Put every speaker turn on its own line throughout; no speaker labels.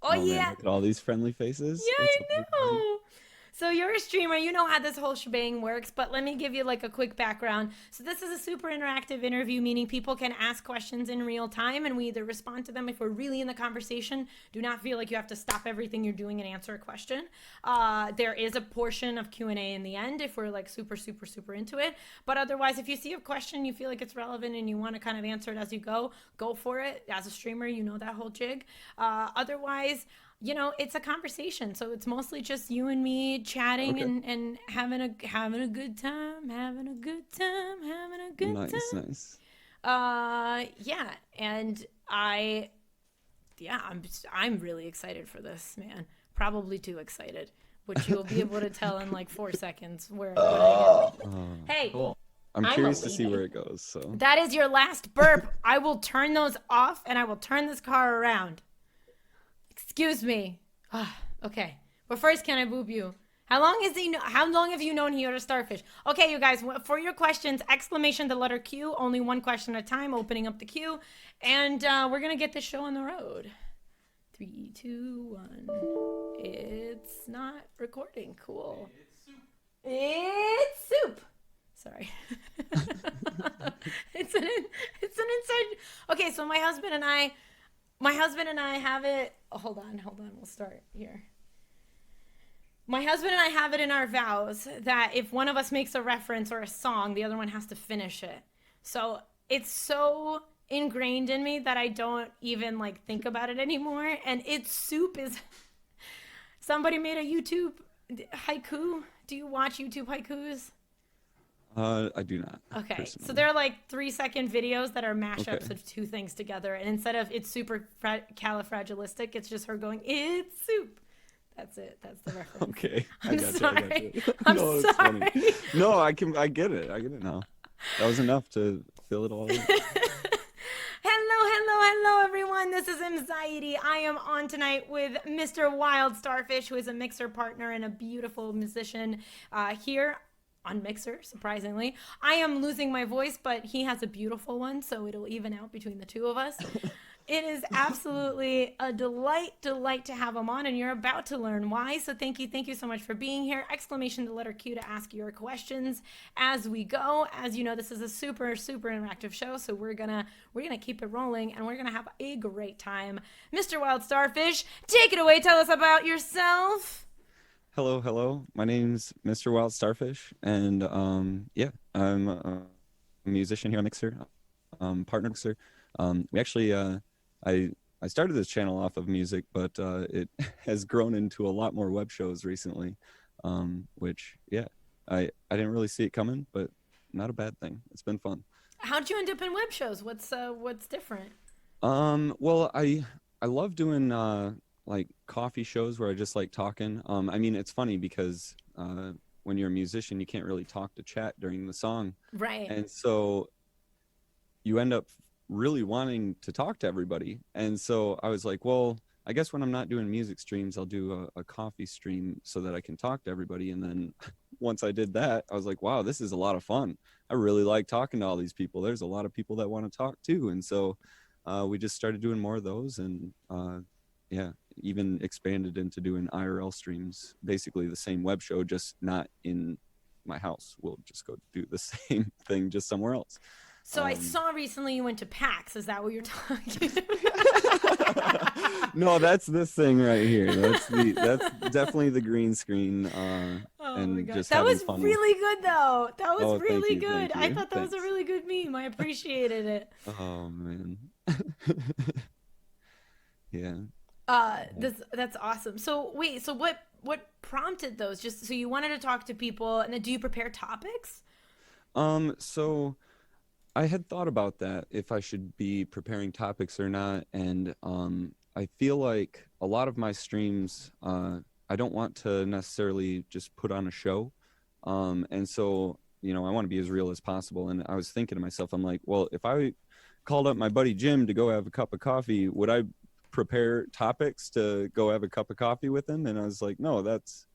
Oh
Oh man,
yeah.
look at all these friendly faces.
Yeah,
What's
I
up, everybody?
know. So you're a streamer, you know how this whole shebang works, but let me give you like a quick background. So this is a super interactive interview, meaning people can ask questions in real time and we either respond to them if we're really in the conversation. Do not feel like you have to stop everything you're doing and answer a question. There is a portion of Q&A in the end if we're like super, super, super into it. But otherwise, if you see a question, you feel like it's relevant and you want to kind of answer it as you go for it. As a streamer, you know that whole jig. Otherwise, it's a conversation, so it's mostly just you and me chatting
Okay.
and having a good time, having a good time, having a good
Nice,
time.
nice.
Yeah, and I'm really excited for this, man. Probably too excited, which you'll be able to tell in like 4 seconds where what I get. Hey,
Cool.
I'm
I'm a
curious to see where
leaving.
it goes. So,
That is your last burp. I will turn those off and I will turn this car around. Excuse me. Okay. But first, can I boop you? How long have you known you're a starfish? Okay, you guys, for your questions, exclamation the letter Q, only one question at a time, opening up the queue, and we're gonna get this show on the road. 3, 2, 1. It's not recording. Cool. It's soup. Sorry. It's an inside. Okay, so my husband and I have it. Oh, hold on. We'll start here. My husband and I have it in our vows that if one of us makes a reference or a song, the other one has to finish it. So it's so ingrained in me that I don't even like think about it anymore. And it's soup is somebody made a YouTube haiku. Do you watch YouTube haikus?
I do not
Okay, so
personally.
they're like 3-second videos that are mashups
Okay.
of two things together, and instead of it's super califragilistic, it's just her going, "It's soup." That's it. That's the reference.
Okay. I
I'm
gotcha. I
sorry.
gotcha.
I'm
No, it's funny.
sorry.
No, I get it. I get it now. That was enough to fill it all in.
Hello, everyone. This is Mxiety. I am on tonight with MrWildStarfish, who is a mixer partner and a beautiful musician here on Mixer, surprisingly. I am losing my voice, but he has a beautiful one, so it'll even out between the two of us. It is absolutely a delight to have him on, and you're about to learn why. So thank you so much for being here. Exclamation the letter Q to ask your questions as we go. As you know, this is a super interactive show, so we're gonna keep it rolling, and we're gonna have a great time. Mr. Wild Starfish, take it away. Tell us about yourself.
Hello, hello. My name's MrWildStarfish, and yeah, I'm a musician here on Mixer, partner Mixer. We actually, I I started this channel off of music, but it has grown into a lot more web shows recently, which yeah, I didn't really see it coming, but not a bad thing. It's been fun.
How'd you end up in web shows? What's different?
Well, I love doing like coffee shows where I just like talking. I mean, it's funny because when you're a musician, you can't really talk to chat during the song,
Right.
and so you end up really wanting to talk to everybody. And so I was like, well, I guess when I'm not doing music streams, I'll do a coffee stream so that I can talk to everybody. And then once I did that, I was like, wow, this is a lot of fun. I really like talking to all these people. There's a lot of people that want to talk too. And so we just started doing more of those, and yeah, even expanded into doing IRL streams, basically the same web show, just not in my house. We'll just go do the same thing, just somewhere else.
So I
Um,
saw recently you went to PAX. Is that what you're talking
no,
about?
that's this thing right here. That's definitely the green screen,
Oh my
and
god.
just
That
having
was
fun with.
really good though. That was
Oh,
really good.
thank
I
you,
thought that was a
thanks.
really good meme. I appreciated it.
Oh man, yeah.
That's awesome. So wait, so what prompted those? Just so you wanted to talk to people and then do you prepare topics?
So I had thought about that if I should be preparing topics or not, and I feel like a lot of my streams, I don't want to necessarily just put on a show, and so I want to be as real as possible. And I was thinking to myself, I'm like, well, if I called up my buddy Jim to go have a cup of coffee, would I prepare topics to go have a cup of coffee with him? And I was like, no, that's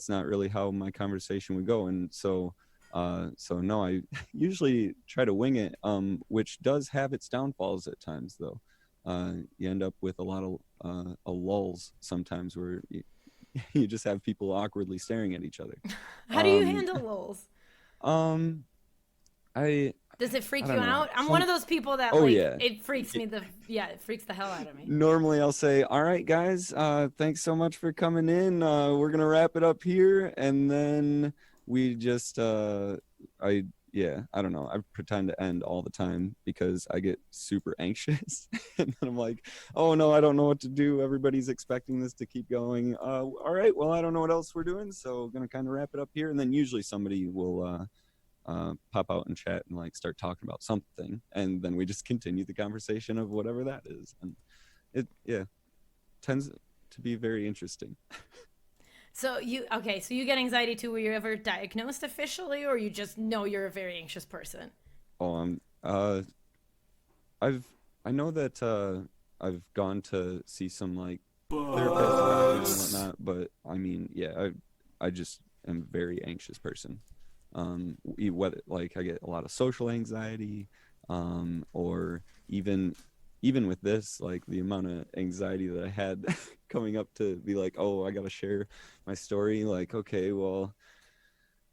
not really how my conversation would go. And so no, I usually try to wing it, which does have its downfalls at times, though. you end up with a lot of lulls sometimes where you just have people awkwardly staring at each other.
How do you handle lulls?
Um, I
Does it freak
I
you
don't know.
out? I'm one of those people that
Oh
like
yeah.
it freaks me it freaks the hell out of me.
Normally I'll say, all right, guys, thanks so much for coming in. We're gonna wrap it up here, and then we just I don't know. I pretend to end all the time because I get super anxious, and then I'm like, oh no, I don't know what to do. Everybody's expecting this to keep going. All right, well, I don't know what else we're doing, so gonna kind of wrap it up here, and then usually somebody will pop out and chat and like start talking about something, and then we just continue the conversation of whatever that is, and it tends to be very interesting.
So you get anxiety too. Were you ever diagnosed officially, or you just know you're a very anxious person?
Oh, I know that I've gone to see some like therapists and whatnot, but I mean, yeah, I just am a very anxious person. Whether like I get a lot of social anxiety, or even with this, like the amount of anxiety that I had coming up to be like, oh, I gotta share my story. Like, okay, well,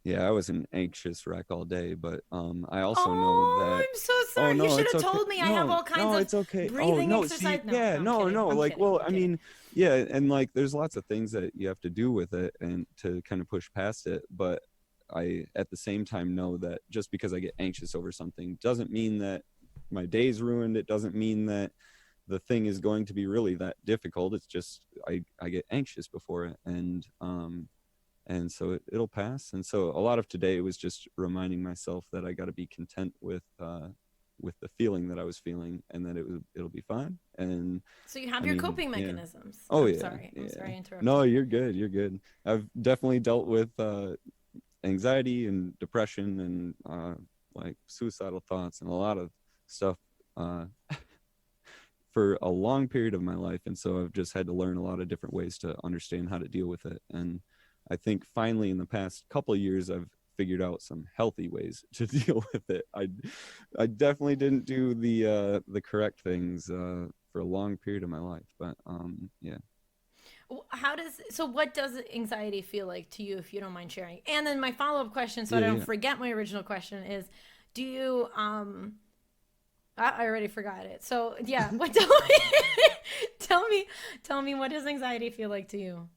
yeah, I was an anxious wreck all day, but I also know that.
I'm so
Oh
sorry. You
no,
should
it's
have
okay.
told me. I have all kinds
No,
of
it's okay. Oh
breathing
no,
exercise.
see, yeah,
I'm
no,
kidding.
no,
I'm
like,
kidding.
well,
I'm
I
kidding.
mean, yeah, and like, there's lots of things that you have to do with it and to kind of push past it, but I, at the same time, know that just because I get anxious over something doesn't mean that my day's ruined. It doesn't mean that the thing is going to be really that difficult. It's just I get anxious before it, and so it'll pass. And so a lot of today was just reminding myself that I got to be content with the feeling that I was feeling, and that it'll be fine. And
So you have
I
your
mean,
coping
yeah.
mechanisms.
Oh
I'm
yeah,
sorry.
yeah.
I'm sorry I interrupted.
No, you're good. You're good. I've definitely dealt with anxiety and depression and like suicidal thoughts and a lot of stuff uh, for a long period of my life, and so I've just had to learn a lot of different ways to understand how to deal with it. And I think finally in the past couple of years I've figured out some healthy ways to deal with it. I definitely didn't do the correct things for a long period of my life, but yeah.
What does anxiety feel like to you, if you don't mind sharing? And then my follow-up question, so I
Yeah,
don't
yeah.
forget my original question, is do you I already forgot it. So yeah, tell me what does anxiety feel like to you?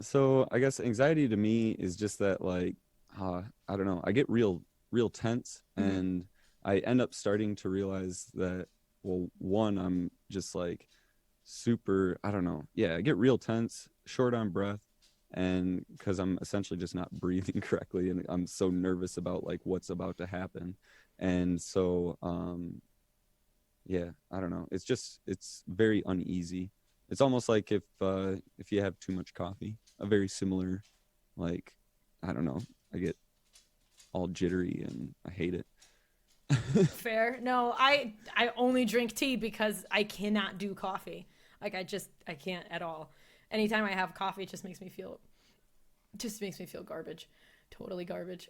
So I guess anxiety to me is just that, like, I don't know, I get real tense,
Mm-hmm.
and I end up starting to realize that, well, one, I'm just like super, I don't know. Yeah, I get real tense, short on breath, and because I'm essentially just not breathing correctly, and I'm so nervous about like what's about to happen. And so yeah, I don't know. It's very uneasy. It's almost like if you have too much coffee, a very similar, like, I don't know. I get all jittery and I hate it.
Fair. No, I only drink tea because I cannot do coffee. Like I can't at all. Anytime I have coffee, it just makes me feel garbage. Totally garbage.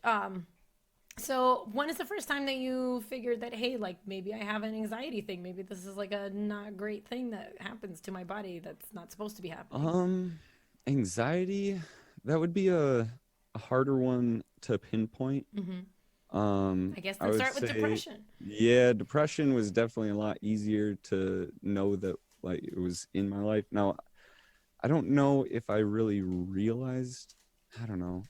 So when is the first time that you figured that, hey, like maybe I have an anxiety thing? Maybe this is like a not great thing that happens to my body that's not supposed to be happening.
Anxiety, that would be a harder one to pinpoint.
I guess
I
then
would
start with
say,
depression.
yeah, depression was definitely a lot easier to know that like it was in my life. Now, I don't know if I really realized, I don't know.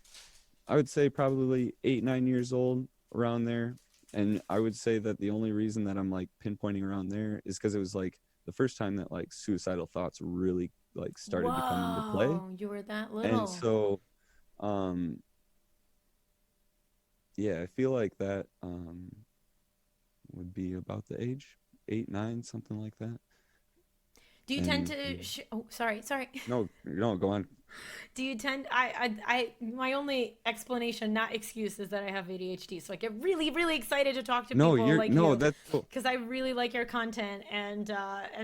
I would say probably 8, 9 years old, around there. And I would say that the only reason that I'm like pinpointing around there is because it was like the first time that like suicidal thoughts really like started to come into play.
Whoa, you were that
And
little.
so, um, yeah, I feel like that would be about the age 8, 9, something like that.
Do you tend
And
to?
yeah.
Oh, sorry.
No, no, go on.
Do you tend? My only explanation, not excuse, is that I have ADHD. So I get really, really excited to talk to
No,
people
you're
like
no,
you
that's cool.
because I really like your content, and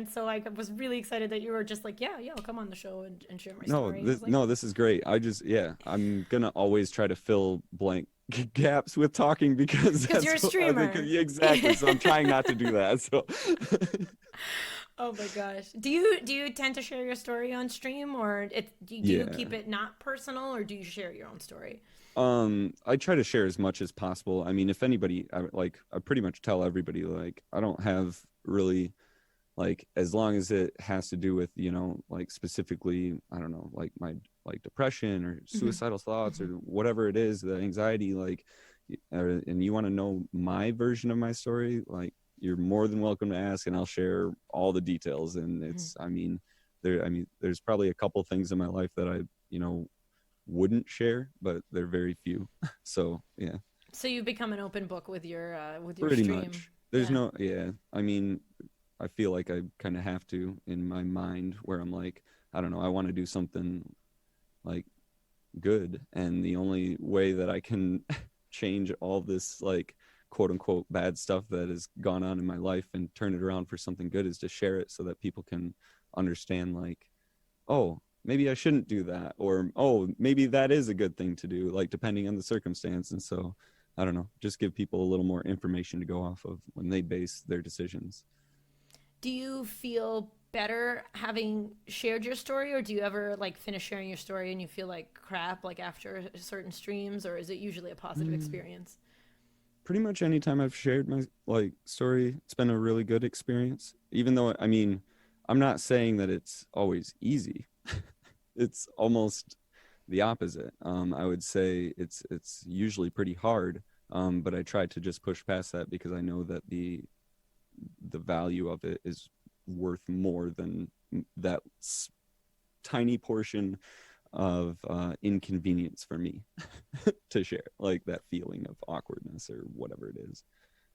so I was really excited that you were just like, yeah, I'll come on the show and share my
No,
story. I was like,
this is great. Yeah, I'm gonna always try to fill blank gaps with talking because
because
that's
you're a
what I think.
streamer.
Yeah, exactly. So I'm trying not to do that. So
Oh my gosh. Do you tend to share your story on stream, or do you
Yeah.
keep it not personal, or do you share your own story?
I try to share as much as possible. I mean, if anybody, I pretty much tell everybody, like, I don't have really, like, as long as it has to do with, like, specifically, I don't know, like my, like, depression or
Hmm.
suicidal thoughts or
Hmm.
whatever it is, the anxiety, like, and you want to know my version of my story, like, you're more than welcome to ask, and I'll share all the details. And
Hmm.
there's probably a couple things in my life that I, you know, wouldn't share, but they're very few. So yeah,
So you become an open book with your
pretty
stream.
much. There's
Yeah.
no, yeah. I mean, I feel like I kind of have to in my mind where I'm like, I don't know, I want to do something like good, and the only way that I can change all this, like, quote unquote bad stuff that has gone on in my life and turn it around for something good is to share it so that people can understand, like, oh, maybe I shouldn't do that, or oh, maybe that is a good thing to do, like, depending on the circumstance. And so, I don't know, just give people a little more information to go off of when they base their decisions.
Do you feel better having shared your story, or do you ever like finish sharing your story and you feel like crap like after certain streams, or is it usually a positive
Mm,
experience?
Pretty much anytime I've shared my, like, story, it's been a really good experience. Even though, I mean, I'm not saying that it's always easy. It's almost the opposite. I would say it's usually pretty hard. But I try to just push past that because I know that the value of it is worth more than that tiny portion of inconvenience for me to share, like that feeling of awkwardness or whatever it is,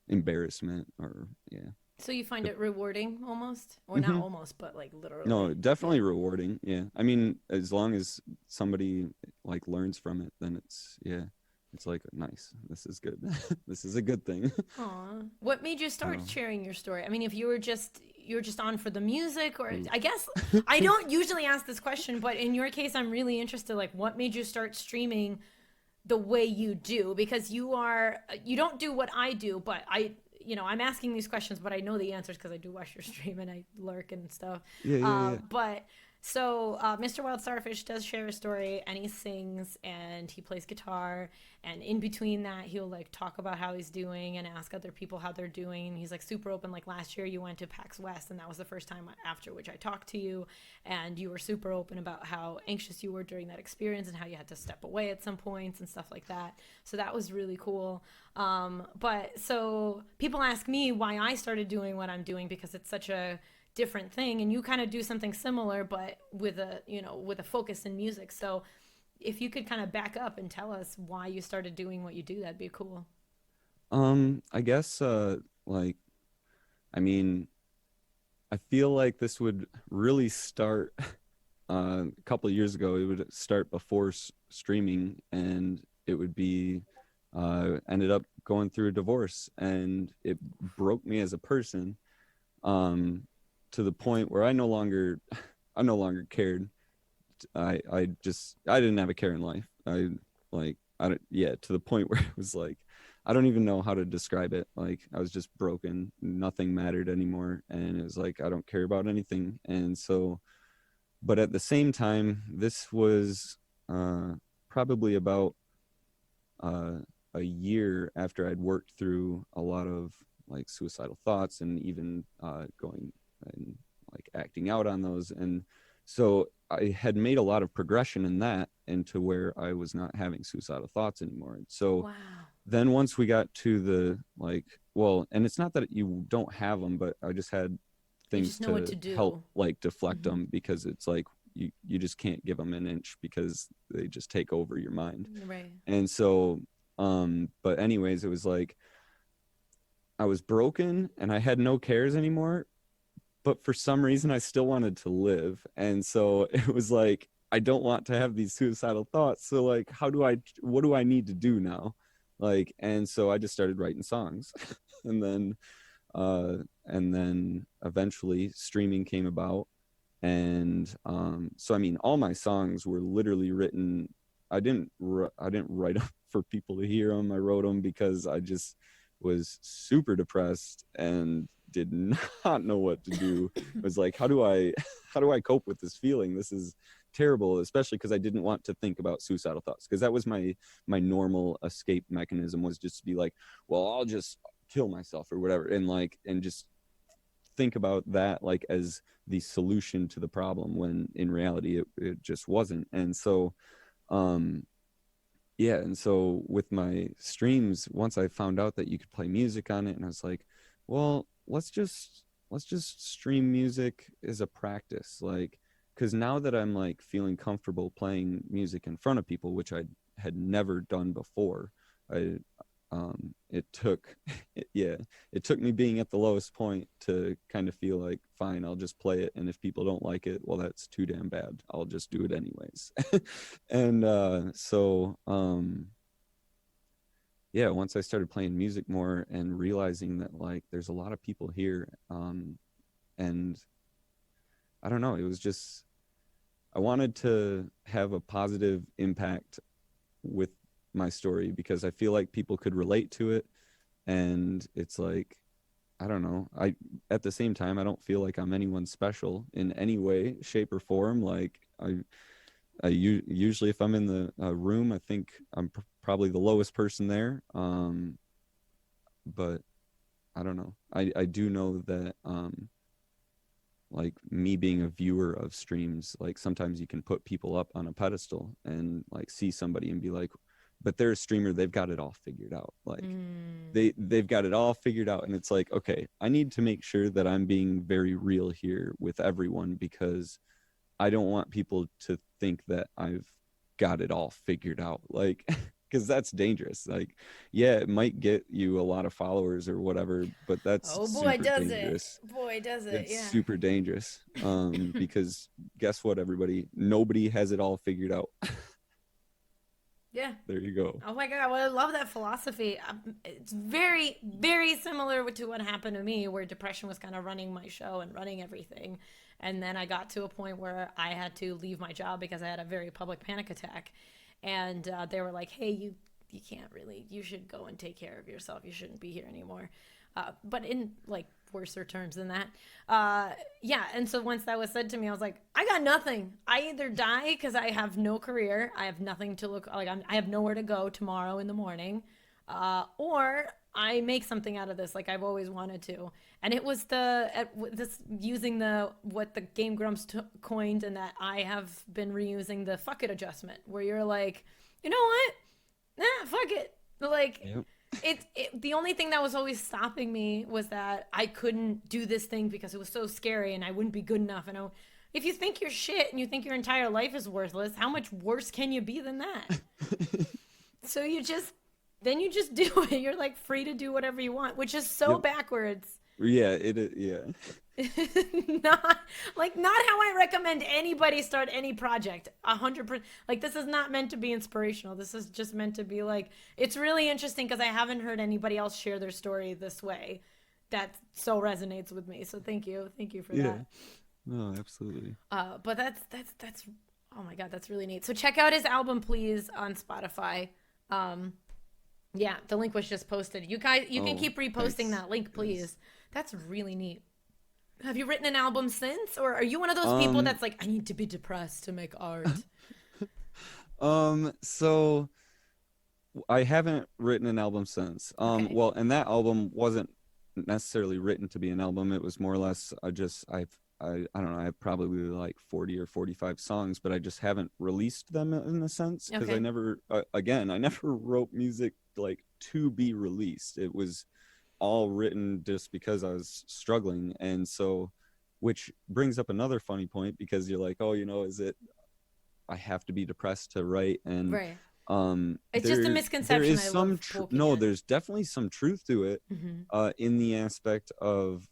embarrassment, or yeah.
So you find it rewarding almost, or not
Mm-hmm.
almost, but like literally.
No,
Yeah.
definitely rewarding. Yeah, I mean, as long as somebody, like, learns from it, then it's, yeah, it's like, nice. This is good. This is a good thing.
Aw. What made you start
So,
sharing your story? I mean, if you were just on for the music, or
ooh.
I guess I don't usually ask this question, but in your case, I'm really interested. Like, what made you start streaming the way you do? Because you don't do what I do, but I'm asking these questions, but I know the answers because I do watch your stream and I lurk and stuff.
Yeah, yeah, yeah.
But so Mr. Wild Starfish does share a story, and he sings and he plays guitar, and in between that he'll like talk about how he's doing and ask other people how they're doing. And he's like super open. Like last year you went to PAX West, and that was the first time after which I talked to you, and you were super open about how anxious you were during that experience and how you had to step away at some points and stuff like that. So that was really cool. But so people ask me why I started doing what I'm doing, because it's such a different thing, and you kind of do something similar but with a focus in music. So if you could kind of back up and tell us why you started doing what you do, that'd be cool.
I guess, like, I mean, I feel like this would really start a couple of years ago. It would start before streaming, and it would be, ended up going through a divorce, and it broke me as a person, um, to the point where I no longer cared. I didn't have a care in life. I don't, yeah, to the point where it was like, I don't even know how to describe it. Like, I was just broken. Nothing mattered anymore. And it was like, I don't care about anything. And so, but at the same time, this was, probably about, uh, a year after I'd worked through a lot of, like, suicidal thoughts, and even, going and, like, acting out on those. And so I had made a lot of progression in that, into where I was not having suicidal thoughts anymore. And so
Wow.
then once we got to the, like, well, and it's not that you don't have them, but I just had
You
things
just know what
to
to
help,
do.
like, deflect
Hmm.
them, because it's like you just can't give them an inch because they just take over your mind.
Right.
And so, but anyways, it was like I was broken and I had no cares anymore, but for some reason I still wanted to live. And so it was like, I don't want to have these suicidal thoughts. So, like, what do I need to do now? Like, and so I just started writing songs. and then, and then eventually streaming came about. And, so, I mean, all my songs were literally written. I didn't write them for people to hear them. I wrote them because I just was super depressed, and did not know what to do. I was like, how do I cope with this feeling? This is terrible, especially because I didn't want to think about suicidal thoughts, because that was my normal escape mechanism, was just to be like, well, I'll just kill myself or whatever, and just think about that like as the solution to the problem, when in reality it just wasn't. And so yeah, and so with my streams, once I found out that you could play music on it, and I was like, well, let's just stream music as a practice, like, because now that I'm like feeling comfortable playing music in front of people, which I had never done before, I it took yeah, it took me being at the lowest point to kind of feel like, fine, I'll just play it, and if people don't like it, well, that's too damn bad, I'll just do it anyways. And yeah, once I started playing music more and realizing that like there's a lot of people here, and I don't know, it was just, I wanted to have a positive impact with my story, because I feel like people could relate to it. And it's like, I don't know, I at the same time, I don't feel like I'm anyone special in any way, shape, or form. Like usually if I'm in the room, I think I'm probably the lowest person there. But I don't know, I do know that like me being a viewer of streams, like sometimes you can put people up on a pedestal and like see somebody and be like, but they're a streamer, they've got it all figured out, like they've got it all figured out. And it's like, okay, I need to make sure that I'm being very real here with everyone, because I don't want people to think that I've got it all figured out, like, because that's dangerous. Like, yeah, it might get you a lot of followers or whatever, but that's
Oh boy,
super
does
dangerous.
it. Boy, does it.
It's
Yeah.
super dangerous, because guess what, everybody, nobody has it all figured out.
Yeah.
There you go.
Oh my God. Well, I love that philosophy. It's very, very similar to what happened to me, where depression was kind of running my show and running everything. And then I got to a point where I had to leave my job because I had a very public panic attack. And they were like, hey, you can't really, you should go and take care of yourself. You shouldn't be here anymore. But in like worser terms than that. Yeah. And so once that was said to me, I was like, I got nothing. I either die because I have no career, I have nothing to look like, I have nowhere to go tomorrow in the morning, or I make something out of this like I've always wanted to. And it was this using the what the Game Grumps coined, and that I have been reusing, the fuck it adjustment, where you're like, you know what? Nah, fuck it. Like,
Yep.
the only thing that was always stopping me was that I couldn't do this thing because it was so scary and I wouldn't be good enough. And if you think you're shit and you think your entire life is worthless, how much worse can you be than that? So you just do it. You're like free to do whatever you want, which is so
Yep.
backwards.
Yeah, it is. Yeah.
not not how I recommend anybody start any project. 100%. Like, this is not meant to be inspirational. This is just meant to be like, it's really interesting because I haven't heard anybody else share their story this way that so resonates with me. So thank you for
Yeah.
that.
No, absolutely.
But that's oh my God, that's really neat. So check out his album, please, on Spotify. Yeah, the link was just posted. You guys, you can keep reposting that link, please. Yes. That's really neat. Have you written an album since, or are you one of those people that's like, I need to be depressed to make art?
So I haven't written an album since.
Okay.
Well, and that album wasn't necessarily written to be an album. It was more or less, I don't know, I have probably like 40 or 45 songs, but I just haven't released them in a sense, because
Okay.
I never, again, I never wrote music like to be released. It was all written just because I was struggling. And so, which brings up another funny point, because you're like, oh, you know, is it, I have to be depressed to write? And
Right. It's just a misconception.
There is some no, there's definitely some truth to it, in the aspect of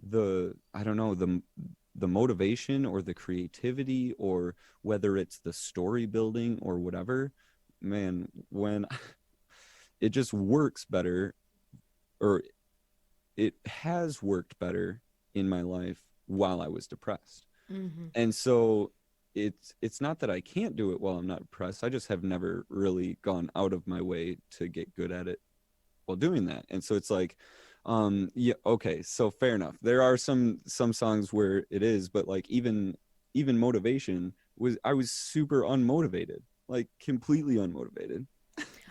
the, I don't know, the motivation or the creativity, or whether it's the story building or whatever, man, when it just works better, or it has worked better in my life while I was depressed. And so it's not that I can't do it while I'm not depressed. I just have never really gone out of my way to get good at it while doing that. And so it's like, yeah, okay, so fair enough. There are some songs where it is, but like even Motivation I was super unmotivated, like completely unmotivated.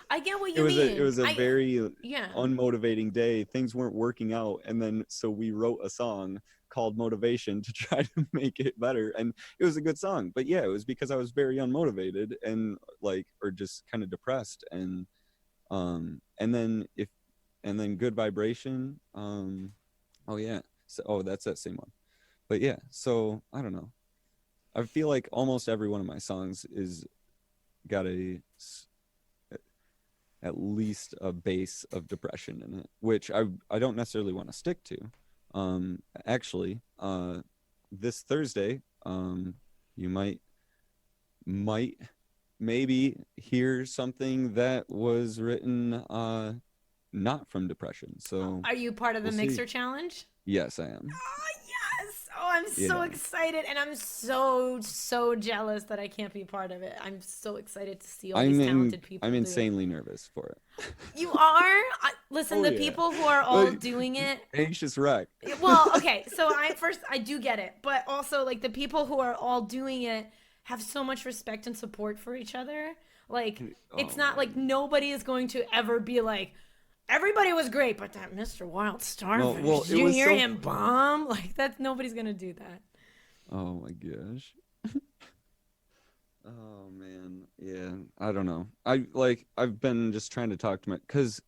I get what
It
you
was
mean.
a very
Yeah.
unmotivating day. Things weren't working out, and then so we wrote a song called Motivation to try to make it better, and it was a good song. But yeah, it was because I was very unmotivated and like, or just kind of depressed. And then Good Vibration. Oh yeah. So that's that same one. But yeah, so I don't know. I feel like almost every one of my songs is got at least a base of depression in it, which I don't necessarily want to stick to. Actually, this Thursday, you might maybe hear something that was written not from depression. So
Are you part of the
we'll see.
Mixer Challenge?
Yes, I am.
Oh, yes. Oh, I'm so
Yeah.
excited. And I'm so jealous that I can't be part of it. I'm so excited to see all these talented people
I'm
do it.
insanely nervous for it.
You are? Listen,
Oh,
the
yeah.
people who are all doing it.
Anxious wreck.
Well, okay. So I do get it. But also, like, the people who are all doing it have so much respect and support for each other. Like, it's
Oh,
not like nobody is going to ever be like, everybody was great, but that MrWildStarfish,
well,
did you hear him bomb? Like, that's nobody's gonna do that.
Oh my gosh. Oh man, yeah. I don't know. I've been just trying to talk to because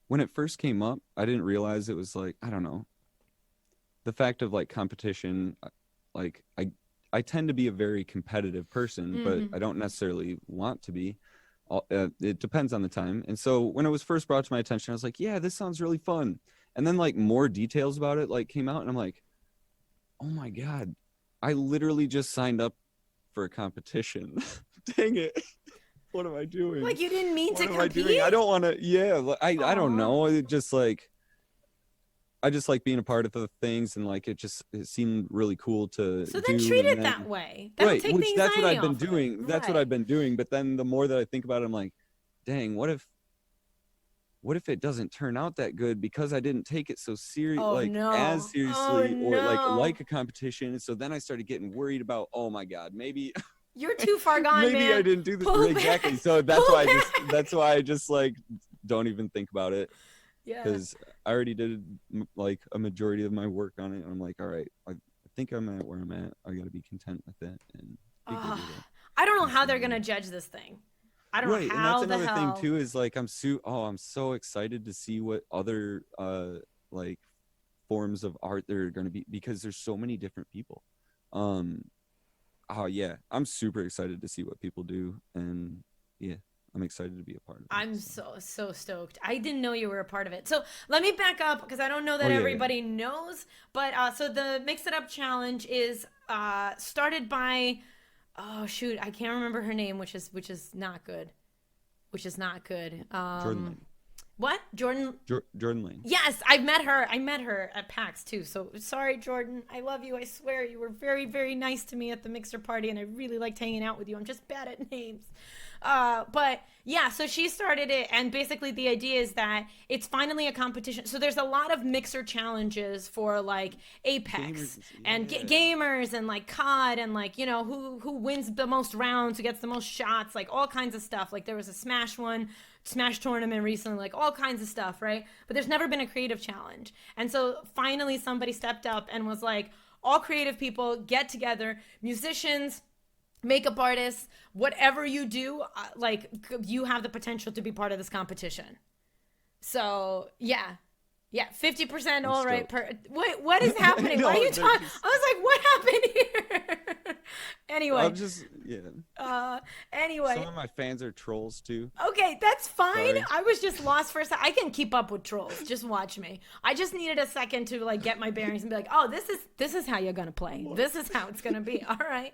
when it first came up, I didn't realize it was like, I don't know, the fact of like competition. Like I tend to be a very competitive person, but I don't necessarily want to be. It depends on the time. And so when it was first brought to my attention, I was like, yeah, this sounds really fun. And then like more details about it like came out, and I'm like, oh my God, I literally just signed up for a competition. Dang it. What am I doing?
Like, you didn't mean to
What am I
compete?
doing? I don't want to, yeah, I don't know. It just like, I just like being a part of the things, and like it seemed really cool to
So
do.
then treat it
then,
that way. That'll
right,
take
which
the
that's what
anxiety
I've been
off of it.
doing. That's what
Right.
I've been doing. But then the more that I think about it, I'm like, dang, what if it doesn't turn out that good because I didn't take it so serious,
Oh
like
no.
as seriously,
Oh
or
no.
like a competition. And so then I started getting worried about, oh my God, maybe
You're too far gone,
maybe
man.
I didn't do this
Pull
exactly.
back.
So
Pull back.
that's why I just like don't even think about it,
Yeah.
because I already did like a majority of my work on it. And I'm like, all right, I think I'm at where I'm at. I got to be content with it and be good with it.
I don't know
And
how
so,
they're gonna judge this thing. I don't
right,
know
and that's
how the
another thing
hell.
too, is like I'm so excited to see what other like forms of art there are going to be, because there's so many different people. Oh yeah, I'm super excited to see what people do, and yeah, I'm excited to be a part of it.
I'm so stoked. I didn't know you were a part of it. So let me back up because I don't know
Oh
that
yeah,
everybody knows. But so the Mix It Up challenge is started by, oh shoot, I can't remember her name, which is not good. Which is not good.
Jordan Lane.
What? Jordan?
Jordan Lane.
Yes, I met her. I met her at PAX too. So sorry, Jordan. I love you. I swear you were very nice to me at the Mixer party, and I really liked hanging out with you. I'm just bad at names. But yeah, so she started it, and basically the idea is that it's finally a competition. So there's a lot of Mixer challenges for like Apex
Gamers,
and
yeah.
gamers and like COD and like, you know, who wins the most rounds, who gets the most shots, like all kinds of stuff. Like there was a Smash tournament recently, like all kinds of stuff, right? But there's never been a creative challenge. And so finally somebody stepped up and was like, all creative people get together, musicians, makeup artists, whatever you do, like you have the potential to be part of this competition. So yeah. Yeah, 50% all right per. Wait, what is happening?
No,
what are you
they're
talking?
just-
I was like, what happened here? Anyway.
I'm just, yeah.
Anyway.
Some of my fans are trolls too.
Okay, that's fine.
Sorry.
I was just lost for a second. I can keep up with trolls. Just watch me. I just needed a second to like get my bearings and be like, oh, this is how you're gonna play. This is how it's gonna be. All right.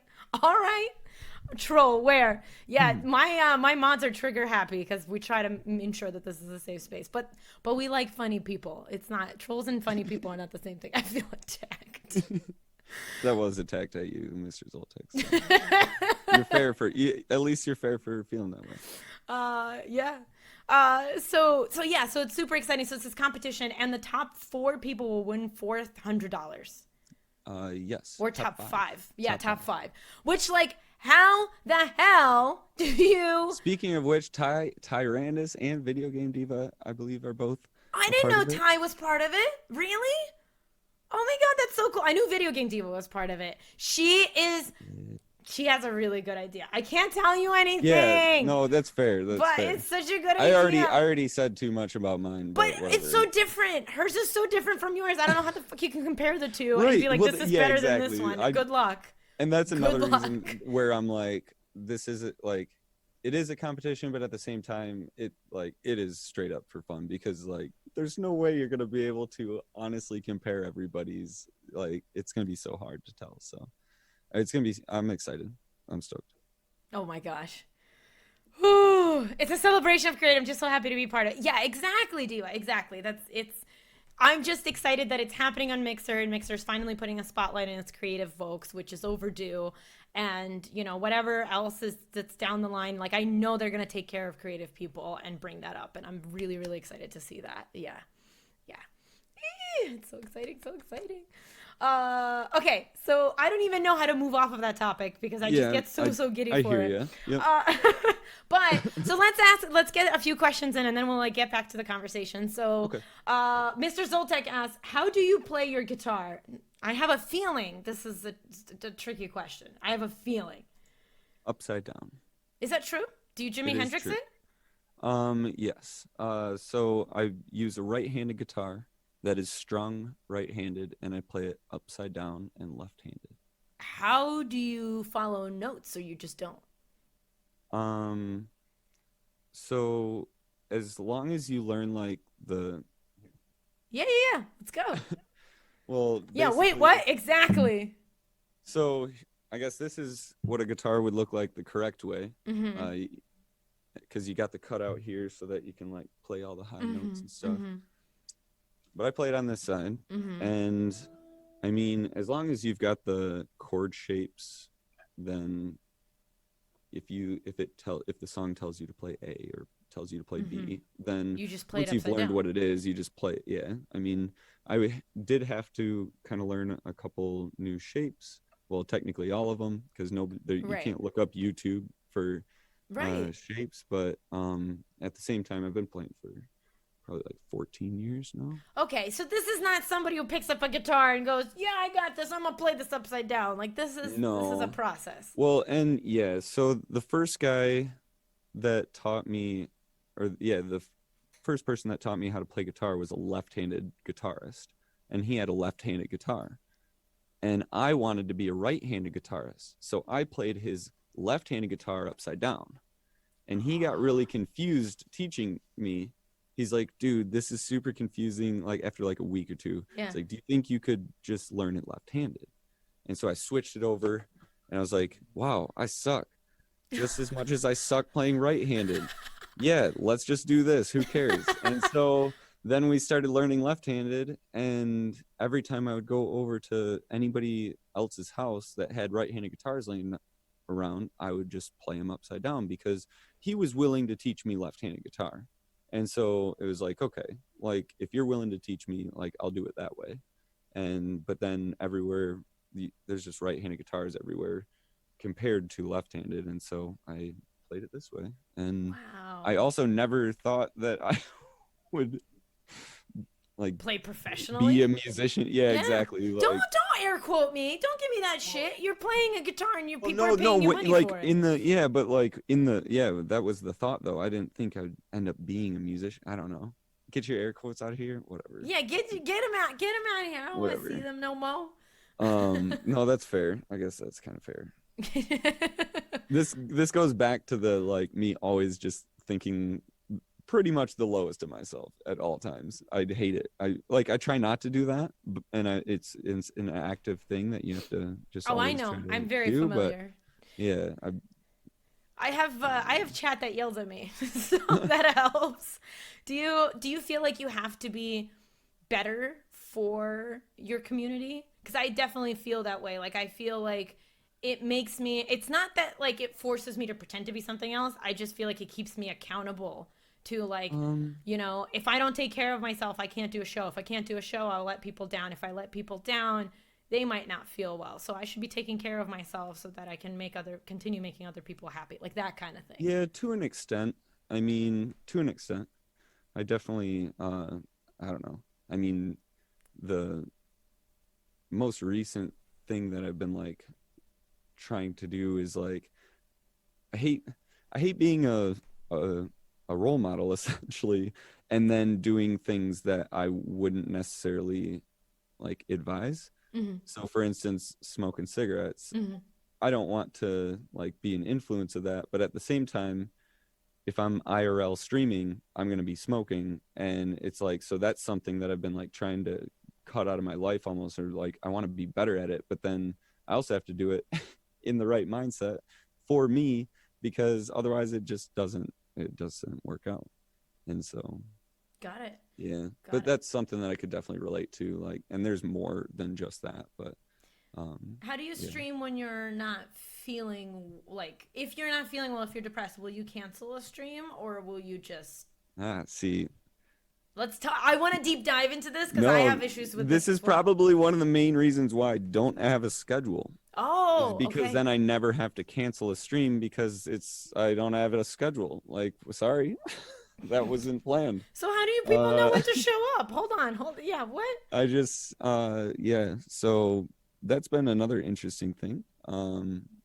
Troll, where? Yeah, my mods are trigger happy because we try to ensure that this is a safe space. But we like funny people. It's not, trolls and funny people are not the same thing. I feel attacked.
That was attacked at you, Mr. Zoltex. You're fair for, at least you're fair for feeling that way.
Yeah. So it's super exciting. So it's this competition, and the top 4 people will win $400.
Yes.
Or
Top
top
five.
five. Yeah, top
Top five.
five. Which, like, how the hell do you?
Speaking of which, Tyrannus and Video Game Diva, I believe, are both
I
a
didn't
part
know
of it.
Ty was part of it. Really? Oh my god, that's so cool. I knew Video Game Diva was part of it. She has a really good idea. I can't tell you
Yeah,
anything,
no, that's fair. That's
but
fair.
it's such a good
I
idea.
already said too much about mine,
But
but
it's
whatever.
so different. Hers is so different from yours. I don't know how the fuck you can compare the two and
Right.
be like,
Well,
this is
yeah,
better than this
exactly.
one. Good luck.
And that's
Good
another
luck.
reason where I'm like, this is like, it is a competition, but at the same time, it is straight up for fun because like, there's no way you're gonna be able to honestly compare everybody's. Like, it's gonna be so hard to tell. So, it's gonna be. I'm excited. I'm stoked.
Oh my gosh. Whew. It's a celebration of creative. I'm just so happy to be part of it. Yeah, exactly, Diva. Exactly. I'm just excited that it's happening on Mixer, and Mixer's finally putting a spotlight on its creative folks, which is overdue. And, you know, whatever else that's down the line, like, I know they're going to take care of creative people and bring that up. And I'm really, really excited to see that. Yeah. Yeah. It's so exciting. So exciting. Okay, so I don't even know how to move off of that topic because I just get so giddy
I
for
hear
it.
you. Yep.
But so let's get a few questions in, and then we'll like get back to the conversation. So,
Okay.
Mr. Zoltek asks, "How do you play your guitar?" I have a feeling this is a tricky question. I have a feeling.
Upside down.
Is that true? Do you Jimi
It is
Hendrix
true.
it?
Yes. So I use a right-handed guitar that is strung right-handed, and I play it upside down and left-handed.
How do you follow notes, or you just don't?
Um, so as long as you learn like the
Yeah. Let's go.
well,
Yeah. Wait. What exactly?
So I guess this is what a guitar would look like the correct way.
Mm-hmm.
Because you got the cutout here so that you can like play all the high notes and stuff.
Mm-hmm.
But I play it on this side,
Mm-hmm.
and I mean, as long as you've got the chord shapes, then if the song tells you to play A or tells you to play B, then
You just play
once
it
you've
upside
learned
down.
what it is, you just play it. Yeah, I mean, did have to kind of learn a couple new shapes. Well, technically all of them, because you
Right.
can't look up YouTube for
Right.
shapes. But at the same time, I've been playing for probably like 14 years now.
Okay, so this is not somebody who picks up a guitar and goes, "Yeah, I got this. I'm gonna play this upside down." Like this is a
No.
process.
Well, and yeah, so the first guy that taught me, the first person that taught me how to play guitar was a left-handed guitarist, and he had a left-handed guitar. And I wanted to be a right-handed guitarist, so I played his left-handed guitar upside down. And he got really confused teaching me. He's like, dude, this is super confusing. Like after like a week or two,
Yeah.
it's like, do you think you could just learn it left-handed? And so I switched it over, and I was like, wow, I suck just as much as I suck playing right-handed. Yeah, let's just do this. Who cares? And so then we started learning left-handed, and every time I would go over to anybody else's house that had right-handed guitars laying around, I would just play them upside down because he was willing to teach me left-handed guitar. And so it was like, okay, like if you're willing to teach me, like I'll do it that way. But then everywhere there's just right-handed guitars everywhere compared to left-handed, and so I played it this way. And
Wow.
I also never thought that I would like
Play professionally.
be a musician. Yeah, exactly. Like,
Don't air quote me. Don't give me that shit. You're playing a guitar and people are
no,
paying you money
like
for it.
that was the thought though. I didn't think I'd end up being a musician. I don't know. Get your air quotes out of here. Whatever.
Yeah, get them out. Get them out of here. I don't want to
Whatever.
see them no more.
No, that's fair. I guess that's kind of fair. This goes back to the like me always just thinking pretty much the lowest of myself at all times. I'd hate it. I try not to do that, and it's an active thing that you have to just.
Oh, I
always
know.
try to
I'm very
do,
familiar.
But yeah,
I have chat that yells at me, so that helps. Do you feel like you have to be better for your community? Because I definitely feel that way. Like I feel like it makes me. It's not that like it forces me to pretend to be something else. I just feel like it keeps me accountable to like,
Um,
you know, if I don't take care of myself, I can't do a show. If I can't do a show, I'll let people down. If I let people down, they might not feel well. So I should be taking care of myself so that I can continue making other people happy. Like that kind of thing.
yeah, to an extent. I mean, to an extent. I definitely, I don't know. I mean, the most recent thing that I've been like trying to do is like I hate I hate being a a role model essentially, and then doing things that I wouldn't necessarily like advise.
Mm-hmm.
So for instance, smoking cigarettes.
Mm-hmm.
I don't want to like be an influence of that, but at the same time, if I'm IRL streaming, I'm going to be smoking. And it's like, so that's something that I've been like trying to cut out of my life almost, or like I want to be better at it. But then I also have to do it in the right mindset for me, because otherwise it doesn't work out. And so,
Got it.
yeah,
Got
but
it.
that's something that I could definitely relate to. Like, and there's more than just that, but,
How do you
yeah.
stream when you're not feeling like, if you're not feeling well, if you're depressed, will you cancel a stream or will you just
See,
let's talk? I want to deep dive into this because I
no,
have issues with
this
this
is
as well.
probably one of the main reasons why I don't have a schedule. Is
Oh,
because
okay.
then I never have to cancel a stream because I don't have a schedule. Like, sorry, that wasn't planned.
So how do you people know
Uh,
when to show up? Hold on, yeah, what?
I just yeah. So that's been another interesting thing.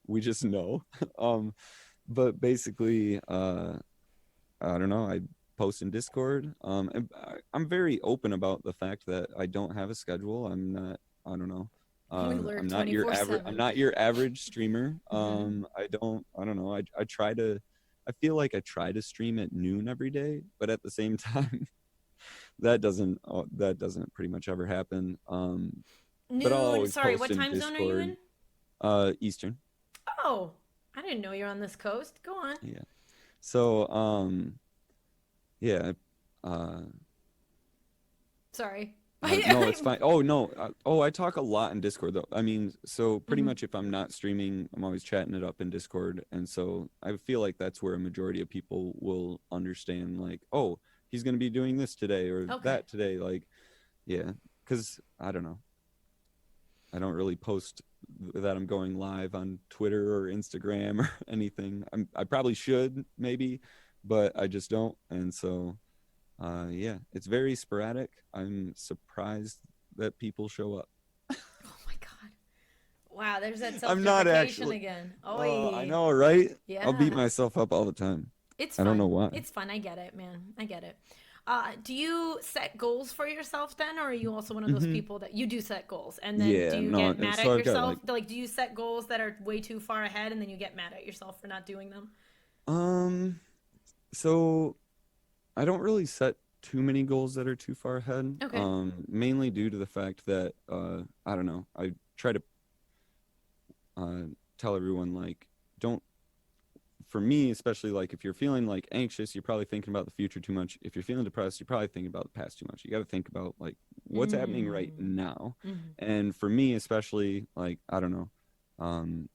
We just know. Um, but basically, I don't know. I post in Discord. And I'm very open about the fact that I don't have a schedule. I'm not. I don't know.
We lurk
I'm not your average. I'm
24/7.
not your average streamer.
Mm-hmm.
I don't. I don't know. I try to. I feel like I try to stream at noon every day, but at the same time, that doesn't pretty much ever happen. But I'll
Noon.
always
Sorry,
post
what
in
time zone are you
Discord.
in?
Eastern.
Oh, I didn't know you're on this coast. Go on.
Yeah. So yeah.
Sorry.
No, it's fine. Oh no. I talk a lot in Discord though. I mean, so pretty
Mhm.
much if I'm not streaming, I'm always chatting it up in Discord, and so I feel like that's where a majority of people will understand. Like, oh, he's gonna be doing this today or
Okay.
that today. Like, yeah, because I don't know. I don't really post that I'm going live on Twitter or Instagram or anything. I probably should maybe, but I just don't. And so, yeah, it's very sporadic. I'm surprised that people show up.
Oh my God. Wow, there's that
I'm not
self-deprecation
actually.
again.
I
Oi.
know, right? I'll beat
Yeah.
myself up all the time.
It's
I don't know
fun.
why.
It's fun. I get it, man. I get it. Do you set goals for yourself then, or are you also one of those
Hmm.
people that you do set goals and then do
Yeah,
you
no.
get mad
So
at
I've got like,
yourself? Like, do you set goals that are way too far ahead and then you get mad at yourself for not doing them?
um, so I don't really set too many goals that are too far ahead.
Okay.
Mainly due to the fact that I don't know. I try to uh, tell everyone like, don't. For me, especially like if you're feeling like anxious, you're probably thinking about the future too much. If you're feeling depressed, you're probably thinking about the past too much. You got to think about like what's happening right
Mm.
now.
Hmm.
And for me, especially like I don't know, um,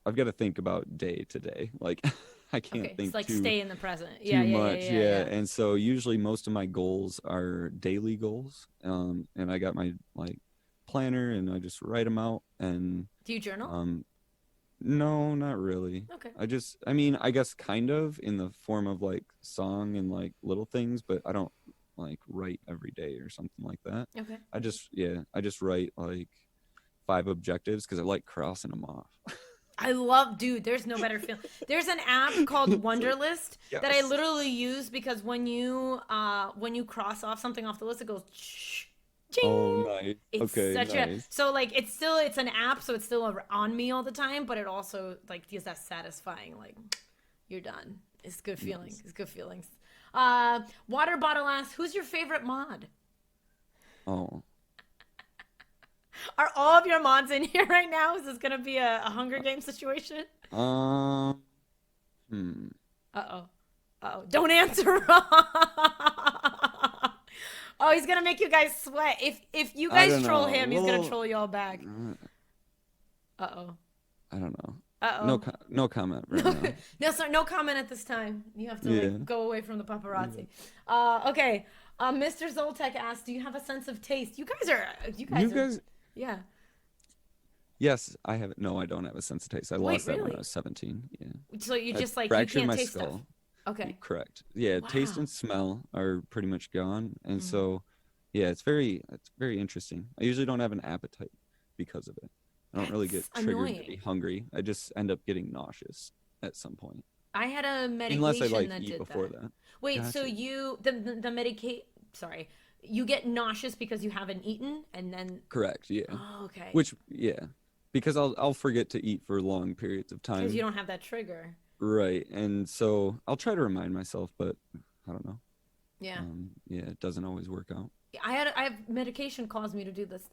I've got to think about day to day. Like I can't
Okay. It's
think
like
too
stay in the present. Yeah,
too
yeah, yeah,
much,
yeah,
yeah.
yeah.
And so usually most of my goals are daily goals, and I got my like planner and I just write them out. And
Do you journal?
um no, not really.
Okay.
I mean, I guess kind of in the form of like song and like little things, but I don't like write every day or something like that.
Okay.
I just write like 5 objectives because I like crossing them off.
I love, dude, there's no better feeling. There's an app called
It's like,
Wunderlist that I
yes.
literally use because when you cross off something off the list, it goes
Oh,
ching.
nice.
It's
Okay,
such a
nice.
so like it's an app, so it's still on me all the time, but it also like gives that satisfying like you're done. It's good feeling.
Nice.
It's good feelings. Water bottle asks, who's your favorite mod?
Oh.
Are all of your mods in here right now? Is this gonna be a Hunger Games situation?
Um, hmm.
Uh oh. Uh oh. Don't answer. Oh, he's gonna make you guys sweat. If you
I
guys
don't
troll
know.
him, he's gonna troll y'all back.
Uh,
Uh oh.
I don't know.
Uh-oh.
No comment right
No,
now.
no, sorry, no comment at this time. You have to
Yeah.
like go away from the paparazzi. Okay. Mr. Zoltek asked, "Do you have a sense of taste?" You
You
guys are,
guys,
yeah.
yes, I have. No, I don't have a sense of taste. I
Wait,
lost that when I
really?
was 17. Yeah.
So you
I
just like you
fractured
can't
my
taste stuff.
skull.
Okay.
Correct. Yeah, taste
Wow.
and smell are pretty much gone. And
Mm.
so, yeah, it's very interesting. I usually don't have an appetite because of it. I don't really
That's
get triggered to be
annoying.
hungry. I just end up getting nauseous at some point.
I had a
Unless I
medication
like
that
eat
did
before
that.
that.
Wait, so
Gotcha.
you the medicate sorry, you get nauseous because you haven't eaten and then
Correct. Yeah.
oh, okay.
Which yeah, because I'll forget to eat for long periods of
Because you
time.
don't have that trigger.
Right. And so I'll try to remind myself, but I don't know.
Yeah.
Yeah, it doesn't always work out.
I have medication caused me to do this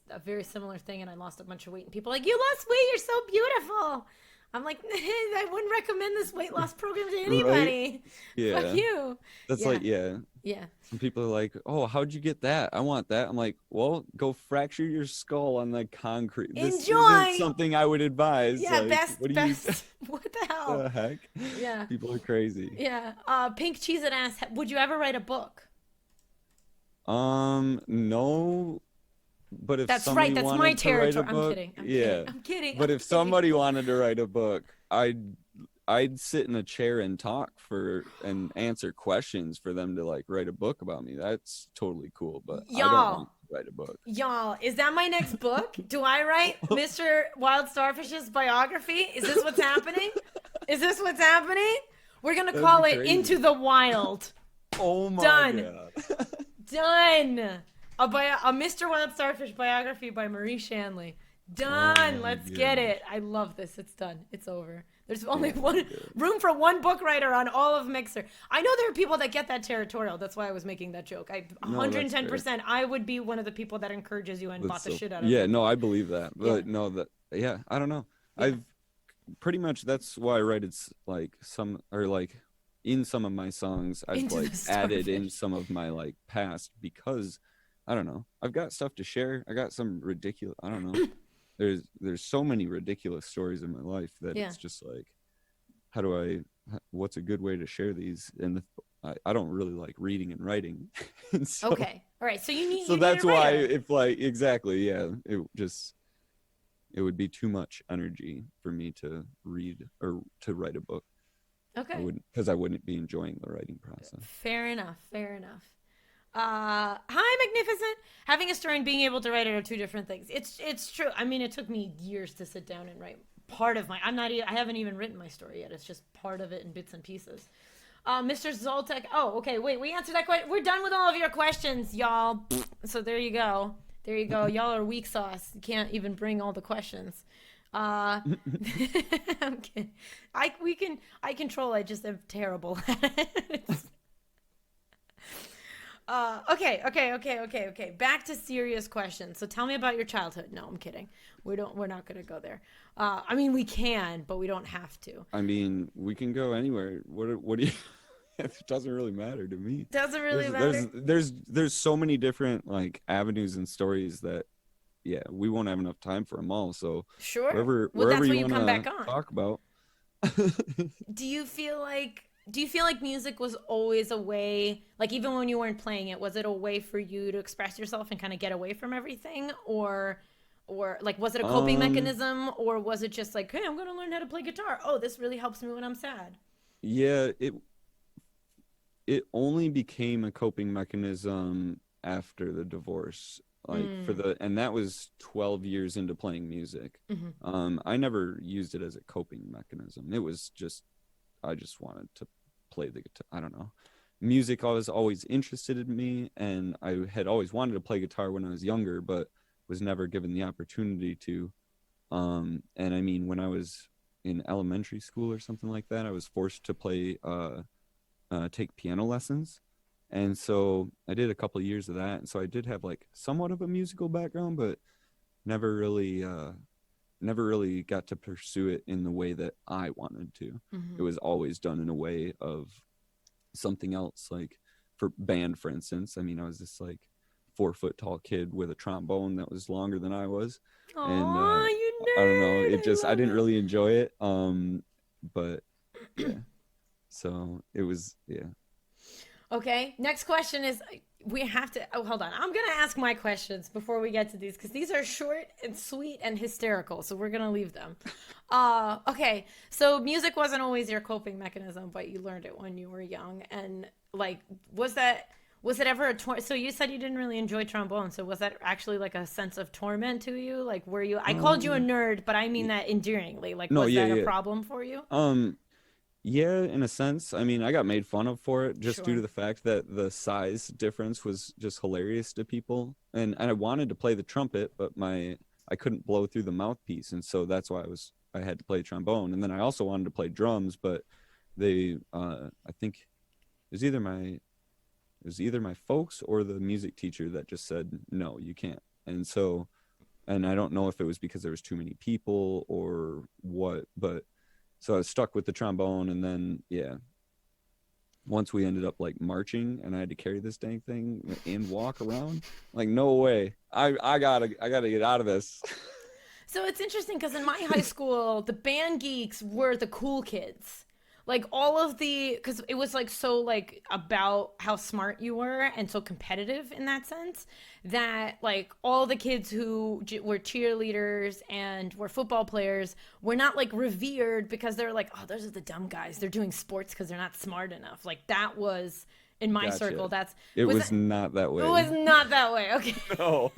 a very similar thing and I lost a bunch of weight and people are like, "You lost weight, you're so beautiful." I'm like, I wouldn't recommend this weight loss program to
Right?
anybody. Fuck
Yeah.
you.
That's
Yeah.
like, yeah.
Yeah.
Some people are like, "Oh, how'd you get that? I want that." I'm like, "Well, go fracture your skull on the concrete. This isn't
Enjoy.
something I would advise.
Yeah,
Like,
best
what do you
best what the hell?
the heck?
Yeah.
People are crazy."
Yeah. Pink Cheese and Ass, would you ever write a book?
No, but if
That's right.
somebody
That's my
wanted to write a
territory. I'm
book,
kidding. I'm kidding.
yeah.
I'm kidding.
But
I'm
if
kidding.
somebody wanted to write a book, I'd sit in a chair and talk for and answer questions for them to like write a book about me. That's totally cool, but I don't
Y'all,
want to write a book.
y'all, is that my next book? Do I write Mr. Wild Starfish's biography? Is this what's happening? Is this what's happening? We're gonna
That'd
call
be
it
crazy.
Into the Wild.
Oh my
Done.
god.
Done. A Mr. Wild Starfish biography by Marie Shanley. Done.
Oh my
Let's get
gosh.
it. I love this. It's done. It's over. There's only
Oh my
one
god.
room for one book writer on all of Mixer. I know there are people that get that territorial. That's why I was making that joke.
No, that's fair.
110%. I would be one of the people that encourages you and
That's
bought the
so
shit out of
yeah,
it.
no, I believe that.
Yeah.
But no, that yeah, I don't know.
Yeah.
I've pretty much that's why I write it's like some or like in some of my songs I've
Into
like
the
added in
Starfish.
some of my like past because I don't know. I've got stuff to share. I got some ridiculous I don't know. There's so many ridiculous stories in my life that
Yeah.
it's just like how do what's a good way to share these and I don't really like reading and writing. And so
Okay. All right. So you need
so
you need
that's
a
why
writer.
if like exactly yeah it would be too much energy for me to read or to write a book. I
Okay.
wouldn't because I wouldn't be enjoying the writing process.
Fair enough. Fair enough. Hi, Magnificent. Having a story and being able to write it are two different things. It's true. I mean, it took me years to sit down and write part of my. I haven't even written my story yet. It's just part of it in bits and pieces. Mr. Zoltek. Oh, okay. Wait, we answered that question. We're done with all of your questions, y'all. So there you go. There you go. Y'all are weak sauce. You can't even bring all the questions. I'm kidding. I control. I just am terrible at it. Okay. Back to serious questions. So tell me about your childhood. No, I'm kidding. We're not gonna go there. I mean, we can, but we don't have to.
I mean, we can go anywhere. What do you it doesn't really matter to me.
Doesn't really
There's
matter.
there's so many different like avenues and stories that yeah, we won't have enough time for them all. So
Sure.
wherever
Well,
wherever
that's why
you
you
want
come back
to
on.
talk about.
Do you feel like music was always a way, like even when you weren't playing it, was it a way for you to express yourself and kind of get away from everything, or like was it a coping
Um
mechanism, or was it just like, hey, I'm gonna learn how to play guitar. Oh, this really helps me when I'm sad.
yeah, it only became a coping mechanism after the divorce like for
Mm.
the and that was 12 years into playing music.
Hmm.
I never used it as a coping mechanism. It was just I just wanted to play the guitar. I don't know. Music I was always interested in me and I had always wanted to play guitar when I was younger but was never given the opportunity to. And I mean when I was in elementary school or something like that I was forced to play take piano lessons. And so I did a couple of years of that. And so I did have like somewhat of a musical background, but never really never really got to pursue it in the way that I wanted to. It
Hmm.
was always done in a way of something else. Like for band, for instance, I mean, I was this like 4 foot tall kid with a trombone that was longer than I was. And
Aw, you
I don't know. It
I
just I
love
didn't
it.
really enjoy it. But yeah. So it was yeah.
Okay, next question is we have to. Oh, hold on. I'm going to ask my questions before we get to these because these are short and sweet and hysterical. So we're going to leave them. Okay, so music wasn't always your coping mechanism, but you learned it when you were young. And like, was it ever so you said you didn't really enjoy trombone. So was that actually like a sense of torment to you? Like, were you, I called you a
Um
nerd, but I mean
y-
that endearingly. Like,
no,
was
yeah,
that a
yeah.
problem for you?
Um Yeah, in a sense. I mean, I got made fun of for it just due to
Sure.
the fact that the size difference was just hilarious to people. And I wanted to play the trumpet, but I couldn't blow through the mouthpiece, and so that's why I had to play trombone. And then I also wanted to play drums, but they I think it was either my folks or the music teacher that just said no, you can't. And so and I don't know if it was because there was too many people or what, but so I was stuck with the trombone. And then yeah, once we ended up like marching and I had to carry this dang thing and walk around, like no way, I gotta get out of this.
So it's interesting because in my high school, the band geeks were the cool kids. Like all of the, because it was like so like about how smart you were and so competitive in that sense that like all the kids who were cheerleaders and were football players were not like revered because they're like, oh, those are the dumb guys. They're doing sports because they're not smart enough. Like that was in my circle.
Gotcha.
That's
It
was
was
that,
not that
it
way.
was not that way. Okay.
No.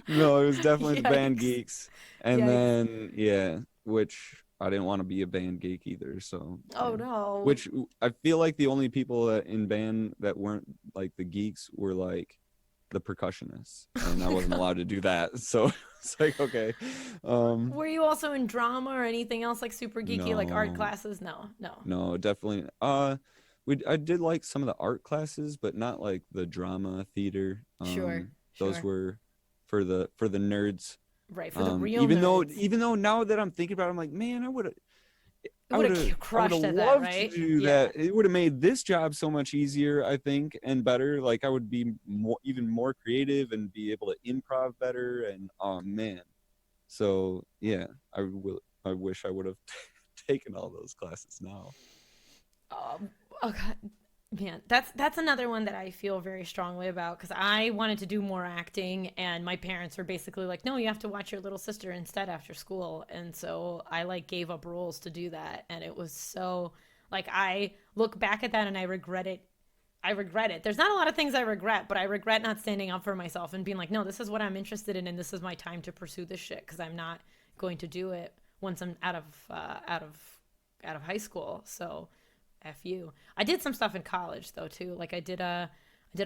No, it was definitely the band
Yikes.
geeks. And
Yikes.
then yeah, which I didn't want to be a band geek either. So
Oh
yeah.
no.
Which I feel like the only people in band that weren't like the geeks were like the percussionists, and I
Oh my
wasn't
God.
allowed to do that. So it's like okay. Um
Were you also in drama or anything else like super geeky, like art
no,
classes? No, no.
no, definitely I did like some of the art classes, but not like the drama theater.
Sure,
Those
sure.
were for the nerds.
Right, for the real
Even though
nerds.
now that I'm thinking about it, I'm like, man,
It would have
I would have
crushed at that,
loved to
right?
do
Yeah.
that. It would have made this job so much easier, I think, and better. Like I would be even more creative and be able to improv better. And oh man, so yeah, I wish I would have taken all those classes now.
Oh God. Man, that's another one that I feel very strongly about because I wanted to do more acting, and my parents were basically like, "No, you have to watch your little sister instead after school." And so I like gave up roles to do that, and it was so like I look back at that and I regret it. I regret it. There's not a lot of things I regret, but I regret not standing up for myself and being like, "No, this is what I'm interested in, and this is my time to pursue this shit." Because I'm not going to do it once I'm out of high school. So F you. I did some stuff in college though too. Like I did a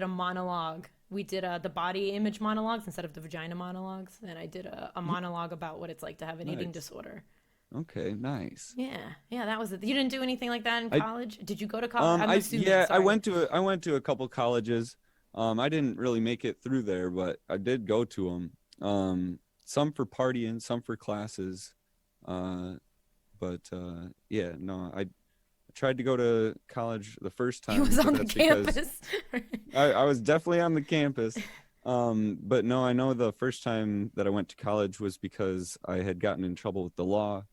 monologue. We did the body image monologues instead of the vagina monologues, and I did a monologue about what it's like to have an eating
Nice.
disorder.
Okay, nice.
Yeah, yeah, that was it. You didn't do anything like that in
I
college? Did you go to college? I'm assuming.
yeah,
Sorry.
I went to a couple colleges. I didn't really make it through there, but I did go to them. Some for partying, some for classes. Uh, but yeah, no, I tried to go to college the first
He was
time, but
on the
that's because
campus.
I was definitely on the campus. But no, I know the first time that I went to college was because I had gotten in trouble with the law,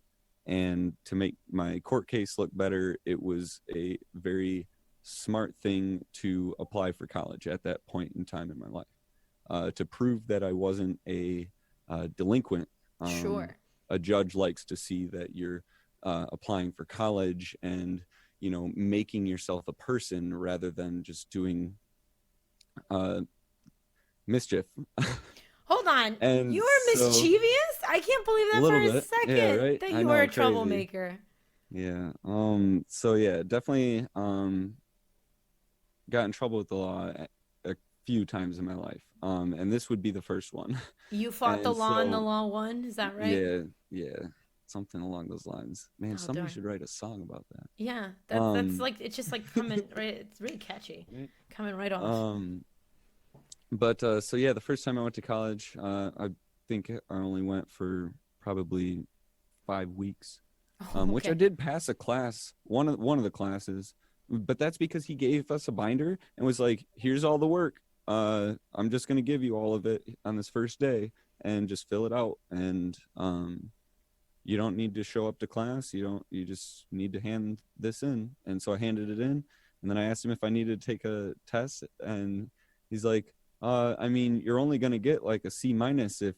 and to make my court case look better, it was a very smart thing to apply for college at that point in time in my life, to prove that I wasn't a delinquent. Um,
Sure.
a judge likes to see that you're applying for college and making yourself a person rather than just doing uh, mischief.
Hold on. You
And
were
so
mischievous? I can't believe
a
that for
little
a
bit, yeah,
second
right.
that
I
you were
know,
a
crazy.
troublemaker.
Yeah. So yeah, definitely got in trouble with the law a few times in my life. And this would be the first one.
You fought the
And
law and the
so
law won. Is that right?
yeah, yeah, something along those lines. Man,
Oh
somebody
darn.
should write a song about
Yeah,
that.
that's like it's just like coming right. It's really catchy,
Right?
coming right off.
Um, but so yeah, the first time I went to college, I think I only went for probably 5 weeks,
Oh,
which I
okay.
did pass a class, one of the classes, but that's because he gave us a binder and was like, "Here's all the work. I'm just going to give you all of it on this first day and just fill it out. And you don't need to show up to class. You just need to hand this in. And so I handed it in, and then I asked him if I needed to take a test, and he's like, I mean, you're only going to get like a C- if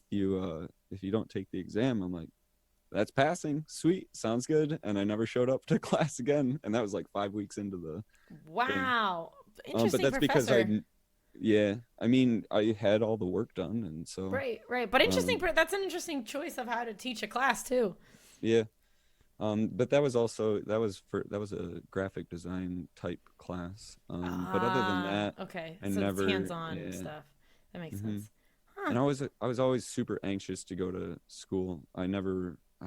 you don't take the exam. I'm like, that's passing. Sweet. Sounds good. And I never showed up to class again. And that was like 5 weeks into the thing.
Wow.
But
Interesting
that's because
professor.
yeah, I mean, I had all the work done. And so,
Right, right. But interesting,
um,
that's an interesting choice of how to teach a class too.
yeah. But that was also, that was a graphic design type class. But other than
Ah,
that,
okay.
I
So it's
never,
hands-on
yeah.
stuff. That makes
hmm
sense. Huh.
And I was always super anxious to go to school. I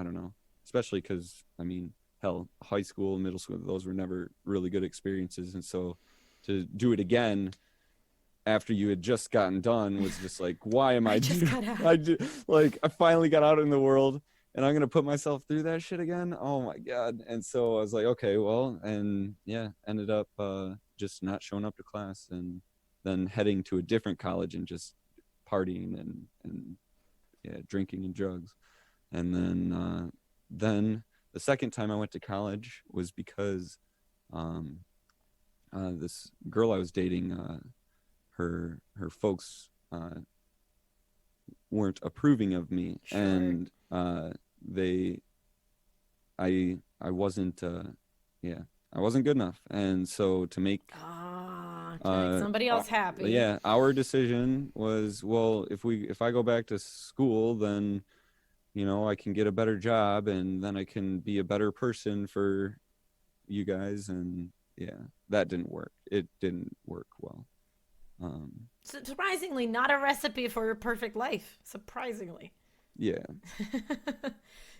don't know, especially because, I mean, hell, high school, middle school, those were never really good experiences. And so to do it again after you had just gotten done was just like, why am
I
I
just
do,
got out.
like, I finally got out in the world and I'm going to put myself through that shit again. Oh my God. And so I was like, okay, well, and yeah, ended up, just not showing up to class and then heading to a different college and just partying and yeah, drinking and drugs. And then the second time I went to college was because um, this girl I was dating, her folks weren't approving of me,
Sure.
and they I wasn't yeah, I wasn't good enough, and so to make
Ah, to make
uh
somebody
uh,
else happy.
yeah, our decision was, well, if I go back to school, then I can get a better job and then I can be a better person for you guys. And yeah, that didn't work. It didn't work well. Um,
Surprisingly, not a recipe for a perfect life. Surprisingly.
yeah.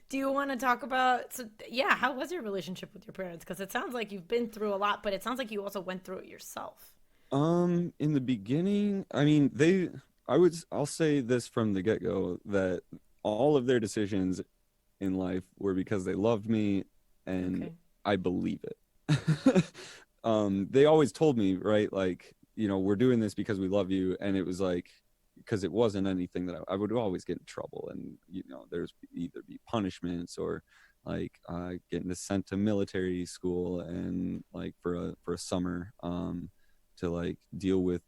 Do you want to talk about, so yeah, how was your relationship with your parents? Because it sounds like you've been through a lot, but it sounds like you also went through it yourself.
In the beginning, I mean, I'll say this from the get-go that all of their decisions in life were because they loved me and
Okay.
I believe it. They always told me, right, like, we're doing this because we love you. And it was like, because it wasn't anything that I would always get in trouble. And, there's either be punishments or like getting sent to military school and like for a summer to like deal with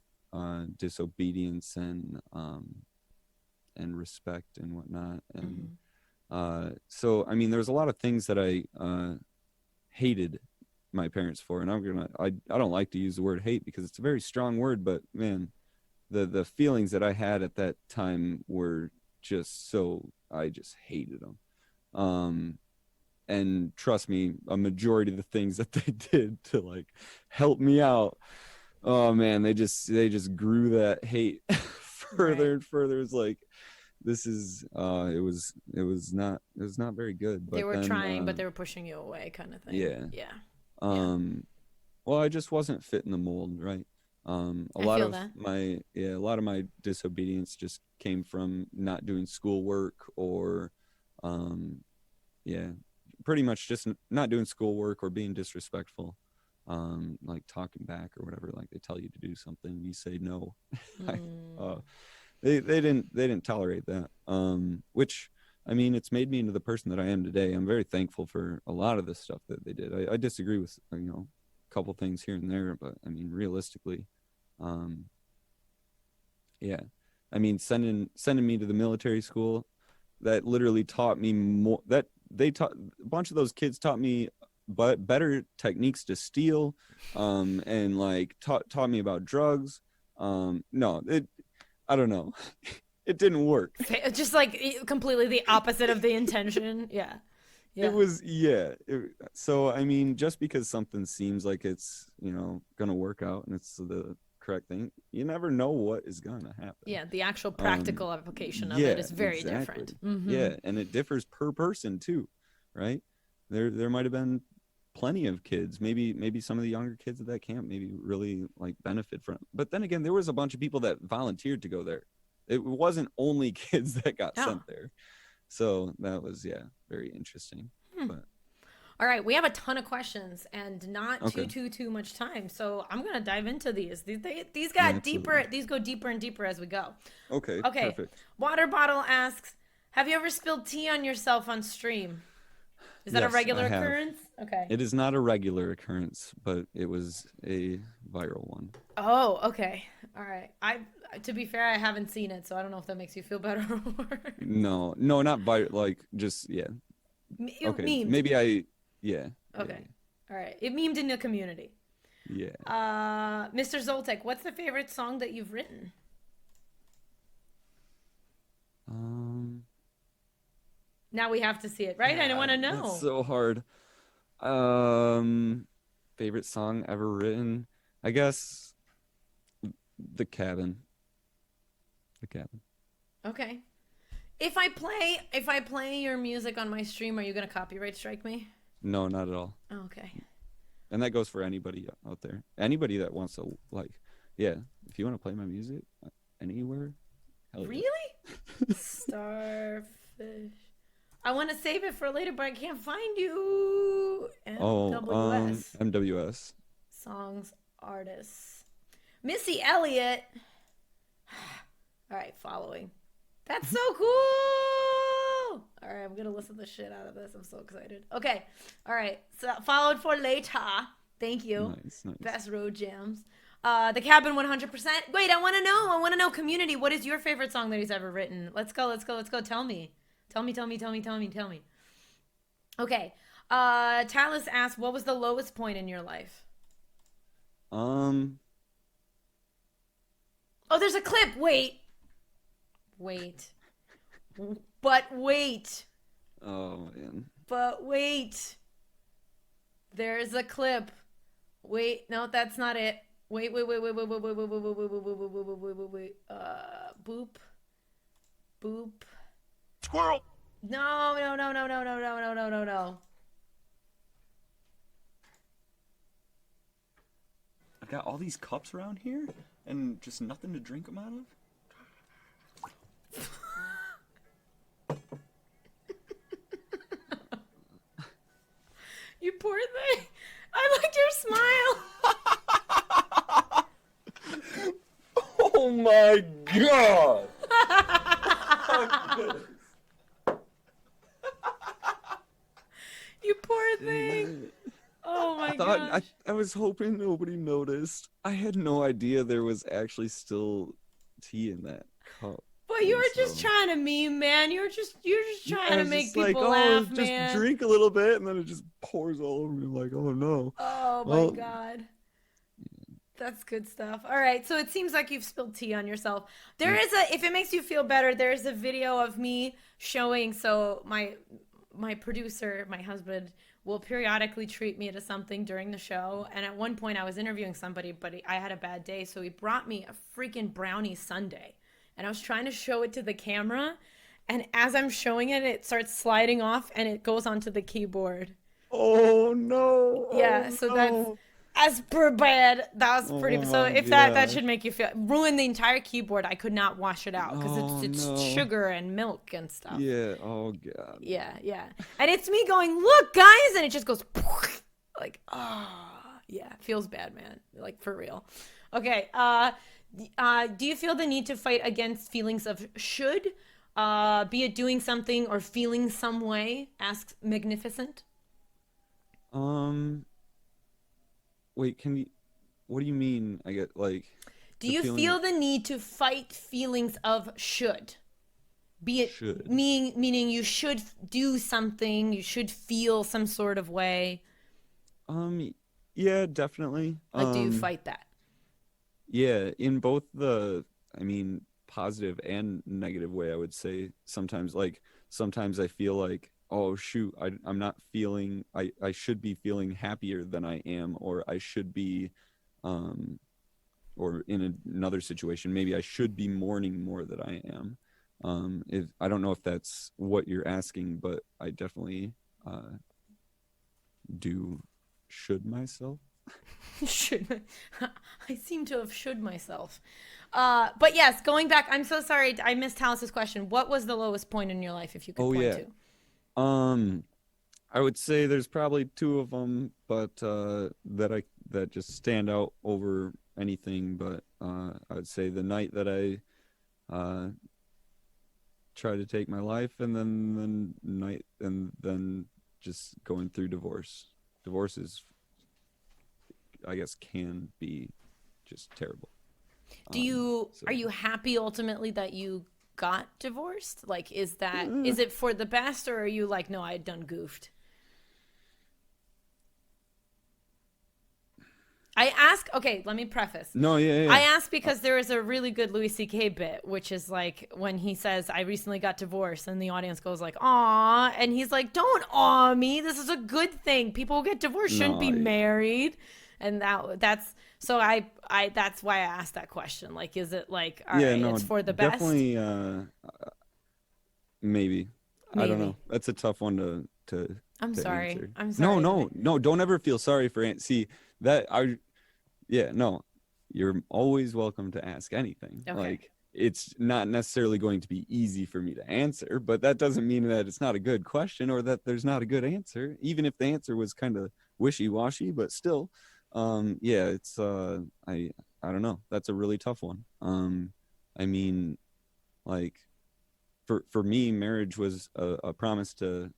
disobedience and respect and whatnot. And
Mm-hmm.
so, I mean, there's a lot of things that I hated my parents for, and I don't like to use the word hate because it's a very strong word, but man, the feelings that I had at that time were just so, I just hated them. And trust me, a majority of the things that they did to like help me out, oh man, they just grew that hate further
Right.
and further. It's like, this is it was not very good.
They
But
were
then
trying, but they were pushing you away, kind of thing.
yeah,
Yeah. Yeah.
um well, I just wasn't fit in the mold, right?
I feel that.
A lot of my disobedience just came from not doing schoolwork or um yeah, pretty much just not doing schoolwork or being disrespectful, like talking back or whatever. Like they tell you to do something, you say no. I, uh,
Mm.
they didn't tolerate that, which, I mean, it's made me into the person that I am today. I'm very thankful for a lot of the stuff that they did. I disagree with a couple things here and there, but I mean, realistically, um yeah, I mean, sending me to the military school, that literally taught me more. That they taught a bunch of those kids taught me but better techniques to steal, and like taught me about drugs. No, it I don't know. It didn't work.
Just like completely the opposite of the intention. Yeah.
It
Yeah.
was, yeah. So I mean, just because something seems like it's gonna work out and it's the correct thing, you never know what is gonna happen.
Yeah. The actual
Um,
practical application of it
yeah,
is very
exactly.
different. Mm-hmm.
Yeah, and it differs per person too, right? There might have been plenty of kids, maybe some of the younger kids at that camp maybe really like benefit from. But then again, there was a bunch of people that volunteered to go there. It wasn't only kids that got
Oh.
sent there. So that was, yeah, very interesting.
Hmm.
But
All right, we have a ton of questions and not
Okay.
too much time, so I'm gonna dive into these. These
Yeah,
got deeper.
absolutely.
These go deeper and deeper as we go.
Okay,
Okay,
perfect.
Water Bottle asks, "Have you ever spilled tea on yourself on stream? Is that a
Yes, I
regular
have.
occurrence?" Okay.
It is not a regular occurrence, but it was a viral one.
Oh, okay. All right. To be fair, I haven't seen it, so I don't know if that makes you feel better or worse.
No, no, not viral. Like, just yeah.
It
Okay,
memed.
maybe I. Yeah, yeah,
Okay. All right. It memed in the community.
yeah.
Mr. Zoltek, what's the favorite song that you've written?
Um,
Now we have to see it, right? I want to
that's
know.
so hard. Um, Favorite song ever written? I guess The Cabin. The Cabin.
Okay. If I play your music on my stream, are you gonna copyright strike me?
No, not at all.
Oh, okay.
And that goes for anybody out there. Anybody that wants to like, yeah. If you want to play my music anywhere, hell yeah.
Really? Starfish. I want to save it for later, but I can't find you.
Oh,
MWS.
MWS.
Songs, artists. Missy Elliott. All right, following. That's so cool. All right, I'm going to listen the shit out of this. I'm so excited. Okay. All right. So followed for later. Thank you.
Nice, nice.
Best road jams. The Cabin 100%. Wait, I want to know. I want to know, community. What is your favorite song that he's ever written? Let's go. Tell me. Tell me. Okay. Talis asked, what was the lowest point in your life?
Um,
Oh, there's a clip. Wait. But wait.
oh man.
But wait. There's a clip. Wait, no, that's not it. Wait. Boop.
Squirrel.
No.
I've got all these cups around here and just nothing to drink them out of.
You poor thing. I liked your smile.
Oh my god!
You poor thing. Oh my gosh.
I was hoping nobody noticed. I had no idea there was actually still tea in that cup.
But you were just
So-
trying to meme, man. You're just trying
I
to
was
make
just
people
like,
laugh,
just
man.
drink a little bit, and then it just pours all over me. Like, oh no.
Oh my
Well-
god. That's good stuff. All right, so it seems like you've spilled tea on yourself. There is if it makes you feel better, there's a video of me showing. So my producer, my husband, will periodically treat me to something during the show. And at one point, I was interviewing somebody, but I had a bad day, so he brought me a freaking brownie sundae, and I was trying to show it to the camera, and as I'm showing it, it starts sliding off, and it goes onto the keyboard.
Oh no.
Yeah,
Oh,
so
no.
that's per bad. That was pretty.
Oh
So
my
if that
gosh.
should make you feel ruin the entire keyboard, I could not wash it out because
Oh,
it's
no.
sugar and milk and stuff.
Yeah. Oh god.
Yeah, and it's me going, look, guys, and it just goes like, yeah, feels bad, man, like for real. Okay, do you feel the need to fight against feelings of should, be it doing something or feeling some way? Asks Magnificent.
Wait, what do you mean? I get like.
Do
the
you
feeling-
feel the need to fight feelings of should? Be it
Should.
meaning you should do something, you should feel some sort of way.
Yeah, definitely.
Like, do you fight that?
Yeah, in both the, I mean, positive and negative way, I would say sometimes I feel like, oh shoot, I'm not feeling, I should be feeling happier than I am, or I should be, or in another situation, maybe I should be mourning more than I am. I don't know if that's what you're asking, but I definitely do should myself.
Should I seem to have should myself. But yes, going back, I'm so sorry I missed Talis's question. What was the lowest point in your life, if you could
Oh,
point
yeah.
to?
I would say there's probably two of them, but that just stand out over anything. But I would say the night that I tried to take my life, and then the night, and then just going through divorce. Divorce is, I guess, can be just terrible.
Are you happy ultimately that you got divorced? Like, is
Mm.
it for the best, or are you like, no, I had done goofed? I ask, okay, let me preface.
No, yeah.
I ask because there is a really good Louis C.K. bit, which is like when he says, I recently got divorced, and the audience goes like, aw, and he's like, don't aw me, this is a good thing. People who get divorced shouldn't be
No,
married. And that's so I that's why I asked that question. Like, is it like, all
yeah,
right,
no,
it's for the best?
definitely. Maybe. I don't
Maybe.
know. That's a tough one to
I'm
to
sorry.
answer.
I'm sorry.
No. Don't ever feel sorry for see that I. Yeah, no. You're always welcome to ask anything.
Okay.
Like, it's not necessarily going to be easy for me to answer, but that doesn't mean that it's not a good question or that there's not a good answer, even if the answer was kind of wishy-washy. But still, yeah, it's I don't know. That's a really tough one. I mean, like, for me, marriage was a promise to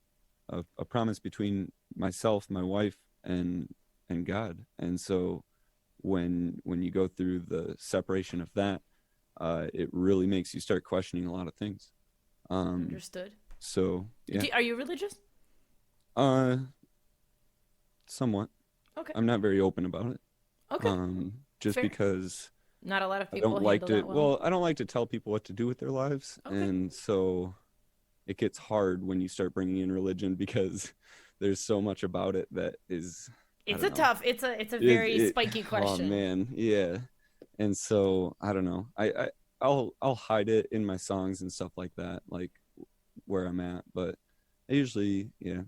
a promise between myself, my wife, and God. And so when you go through the separation of that, it really makes you start questioning a lot of things.
Understood.
So yeah,
Are you religious?
uh, somewhat.
Okay.
I'm not very open about it.
Okay.
Just
Fair.
because
Not a lot of
I
people
don't like
handle
to.
that well.
Well, I don't like to tell people what to do with their lives,
Okay.
and so it gets hard when you start bringing in religion because there's so much about it that is. I
It's
don't
a
know.
tough, it's a very spiky
Oh
question.
man, yeah. And so I don't know. I'll hide it in my songs and stuff like that, like where I'm at. But I usually, yeah,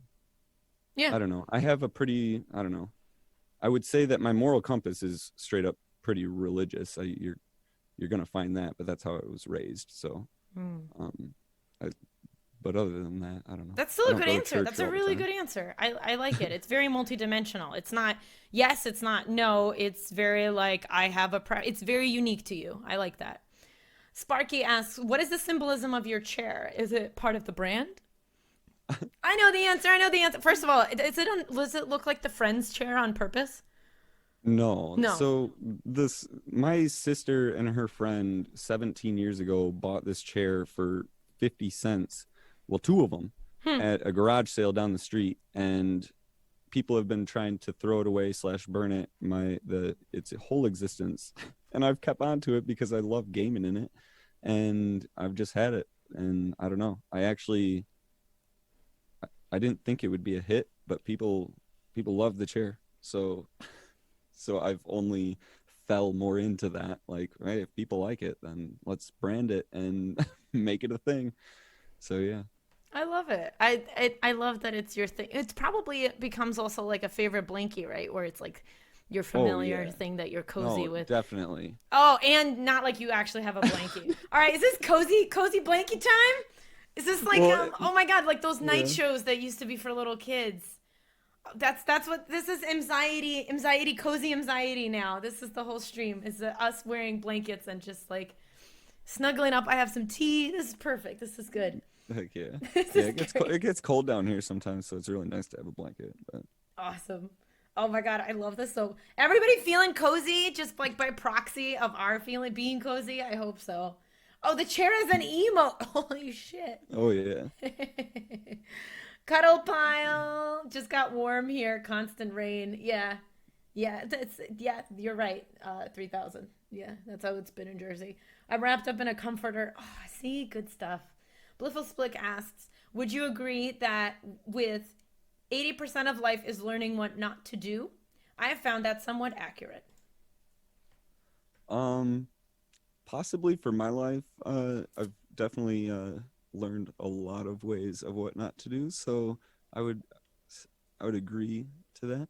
Yeah.
I don't know. I have a pretty, I don't know. I would say that my moral compass is straight up pretty religious. You're gonna find that, but that's how I was raised. So, um, I, but other than that, I don't know.
That's still
I
a
don't
good
go to
answer.
church
That's a
all the
really
time.
good answer. I like it. It's very multidimensional. It's not yes, it's not no. It's very like I have it's very unique to you. I like that. Sparky asks, "What is the symbolism of your chair? Is it part of the brand?" I know the answer. I know the answer. First of all, does it look like the Friends chair on purpose?
No.
No.
So my sister and her friend 17 years ago bought this chair for 50 cents. Well, two of them
Hmm.
at a garage sale down the street, and people have been trying to throw it away / burn it its whole existence. And I've kept on to it because I love gaming in it, and I've just had it. And I don't know. I didn't think it would be a hit, but people love the chair. So I've only fell more into that. Like, right, if people like it, then let's brand it and make it a thing. So yeah.
I love it. I love that it's your thing. It becomes also like a favorite blankie, right? Where it's like your
Oh
familiar
yeah.
thing that you're cozy
No,
with.
definitely.
Oh, and not like you actually have a blankie. All right, is this cozy blankie time? Is this like
Well,
oh my god, like those night
yeah.
shows that used to be for little kids? That's what this is. Mxiety, cozy Mxiety. Now this is the whole stream. Is us wearing blankets and just like snuggling up. I have some tea. This is perfect. This is good.
Heck yeah.
This
Yeah,
is great.
it gets cold down here sometimes, so it's really nice to have a blanket. But
Awesome. Oh my god, I love this. So everybody feeling cozy, just like by proxy of our feeling being cozy. I hope so. Oh, the chair is an emo. Holy shit.
oh yeah.
Cuddle pile. Just got warm here. Constant rain. Yeah. Yeah, you're right. 3,000. Yeah, that's how it's been in Jersey. I'm wrapped up in a comforter. Oh, see, good stuff. Bliffle Splick asks, would you agree that with 80% of life is learning what not to do? I have found that somewhat accurate.
Um Possibly for my life, I've definitely learned a lot of ways of what not to do, so I would I would agree to that.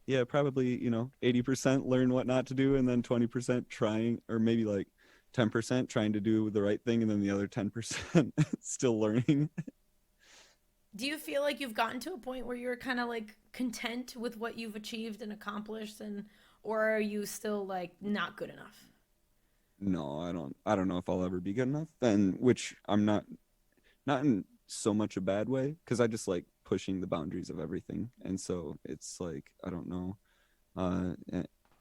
Yeah, probably, 80% learn what not to do, and then 20% trying, or maybe like 10% trying to do the right thing, and then the other 10% still learning.
Do you feel like you've gotten to a point where you're kind of like content with what you've achieved and accomplished, and or are you still like not good enough?
No, I don't know if I'll ever be good enough. And which I'm not in so much a bad way, because I just like pushing the boundaries of everything. And so it's like, I don't know. Uh,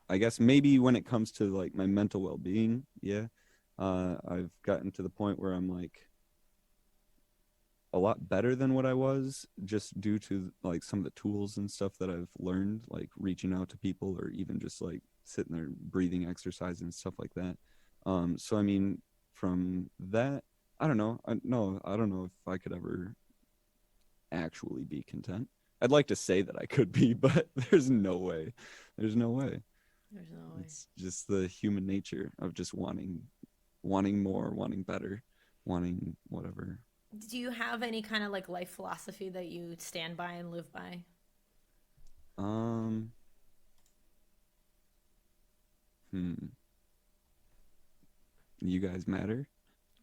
I guess maybe when it comes to like my mental well-being, yeah, I've gotten to the point where I'm like a lot better than what I was, just due to like some of the tools and stuff that I've learned, like reaching out to people or even just like sitting there breathing exercise and stuff like that. So I mean, from that, I don't know. No, I don't know if I could ever actually be content. I'd like to say that I could be, but there's no way. There's no way.
There's no way.
It's just the human nature of just wanting more, wanting better, wanting whatever.
Do you have any kind of like life philosophy that you stand by and live by?
Um, hmm. You guys matter.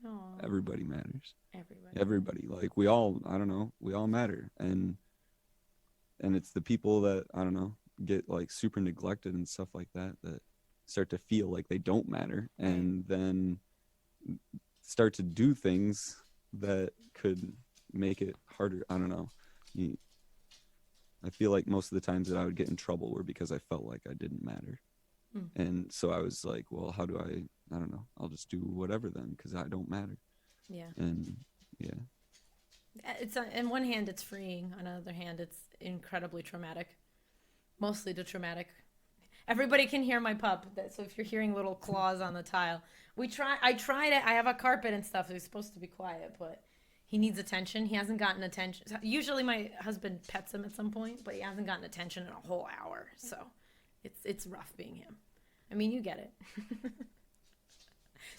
Oh,
Everybody matters.
everybody.
Everybody. Like we all, I don't know, we all matter. And it's the people that, I don't know, get like super neglected and stuff like that that start to feel like they don't matter, and then start to do things that could make it harder. I don't know. You, I feel like most of the times that I would get in trouble were because I felt like I didn't matter.
Mm.
And so I was like, well, how do I don't know, I'll just do whatever then, because I don't matter.
Yeah.
And yeah.
It's on one hand it's freeing, on the other hand it's incredibly traumatic. Mostly the traumatic. Everybody can hear my pup, so if you're hearing little claws on the tile, I tried it. I have a carpet and stuff. He's supposed to be quiet, but he needs attention. He hasn't gotten attention. Usually my husband pets him at some point, but he hasn't gotten attention in a whole hour. So it's rough being him. I mean, you get it.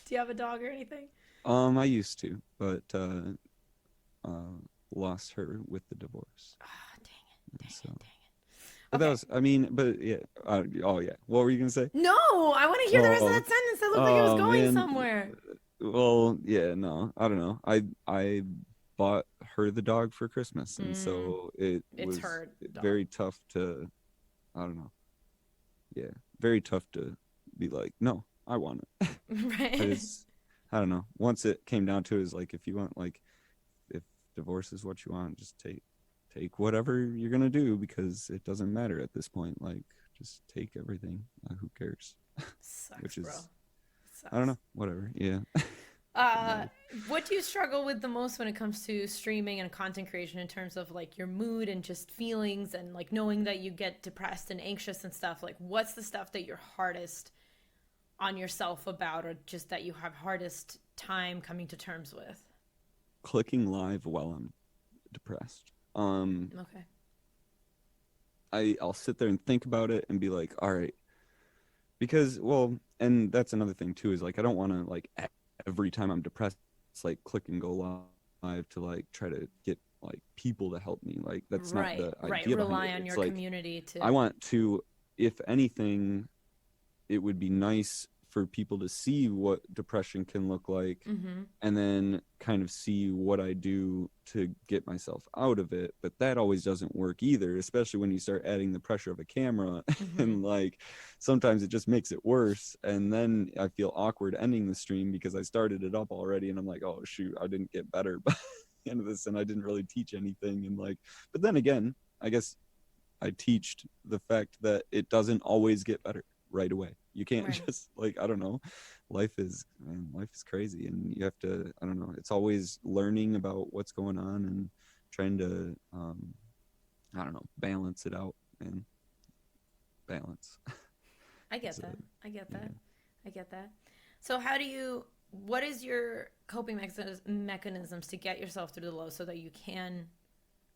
Do you have a dog or anything?
I used to, but lost her with the divorce.
Oh, dang
So,
it.
but that was, I mean, but yeah. Oh yeah. What were you gonna say?
No, I want to hear the rest of
Oh,
that sentence. It looked like it was
oh
going
man.
somewhere.
Well, yeah, no, I don't know. I bought her the dog for Christmas, and so it
It's
was
her dog.
very tough to, I don't know. Yeah, very tough to be like, no, I want it.
Right.
I just, I don't know. Once it came down to it, is like, if you want, like, if divorce is what you want, just take whatever you're gonna do, because it doesn't matter at this point. Like, just take everything. Who cares?
Sucks,
Which is,
bro.
I don't
Sucks.
know. Whatever. Yeah.
What do you struggle with the most when it comes to streaming and content creation in terms of like your mood and just feelings and like knowing that you get depressed and anxious and stuff? Like, what's the stuff that you're hardest on yourself about, or just that you have hardest time coming to terms with?
Clicking live while I'm depressed.
Okay.
I'll sit there and think about it and be like, all right, because, well, and that's another thing too, is like, I don't want to like every time I'm depressed, it's like click and go live to like try to get like people to help me. Like, that's not the idea behind
Rely
it.
on
It's
your
like,
community to.
I want to, if anything, it would be nice for people to see what depression can look like,
Mm-hmm.
and then kind of see what I do to get myself out of it. But that always doesn't work either, especially when you start adding the pressure of a camera.
Mm-hmm.
And like, sometimes it just makes it worse. And then I feel awkward ending the stream because I started it up already and I'm like, oh shoot, I didn't get better by the end of this, and I didn't really teach anything. And like, but then again, I guess I teached the fact that it doesn't always get better right away. You can't
Right.
just like, I don't know, life is crazy, and you have to, I don't know, it's always learning about what's going on and trying to I don't know, balance it out, and balance.
I get
So,
that. I get that.
yeah.
I get that. So what is your coping mechanisms to get yourself through the low so that you can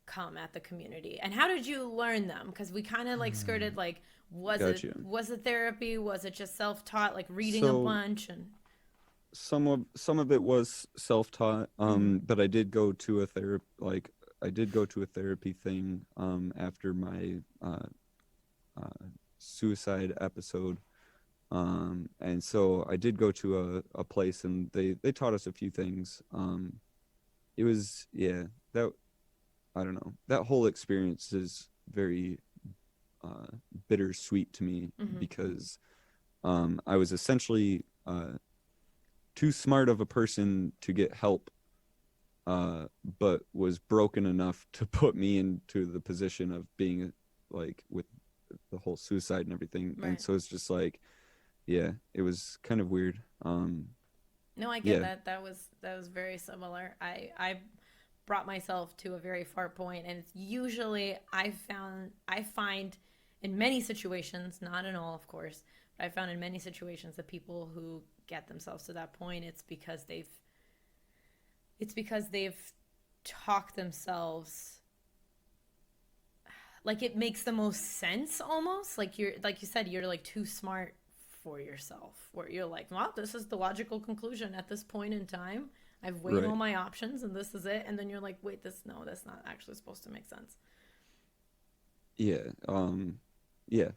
come at the community? And how did you learn them? Because we kind of like skirted like,
Gotcha.
was it therapy? Was it just self-taught, like reading a
So
bunch? And
some of it was self-taught,
Mhm.
but I did go to a therapy thing after my suicide episode. And so I did go to a place, and they taught us a few things. It was, yeah, that I don't know, that whole experience is very bittersweet to me because I was essentially too smart of a person to get help, but was broken enough to put me into the position of being like with the whole suicide and everything.
Right.
And so it's just like, yeah, it was kind of weird.
No, I get that. That was very similar. I brought myself to a very far point, and it's usually I find in many situations, not in all, of course, but I found in many situations that people who get themselves to that point, it's because they've talked themselves, like it makes the most sense almost, like you said, you're like too smart for yourself, where you're like, well, this is the logical conclusion at this point in time. I've weighed all my options and this is it. And then you're like, wait, that's not actually supposed to make sense.
Yeah. Yeah.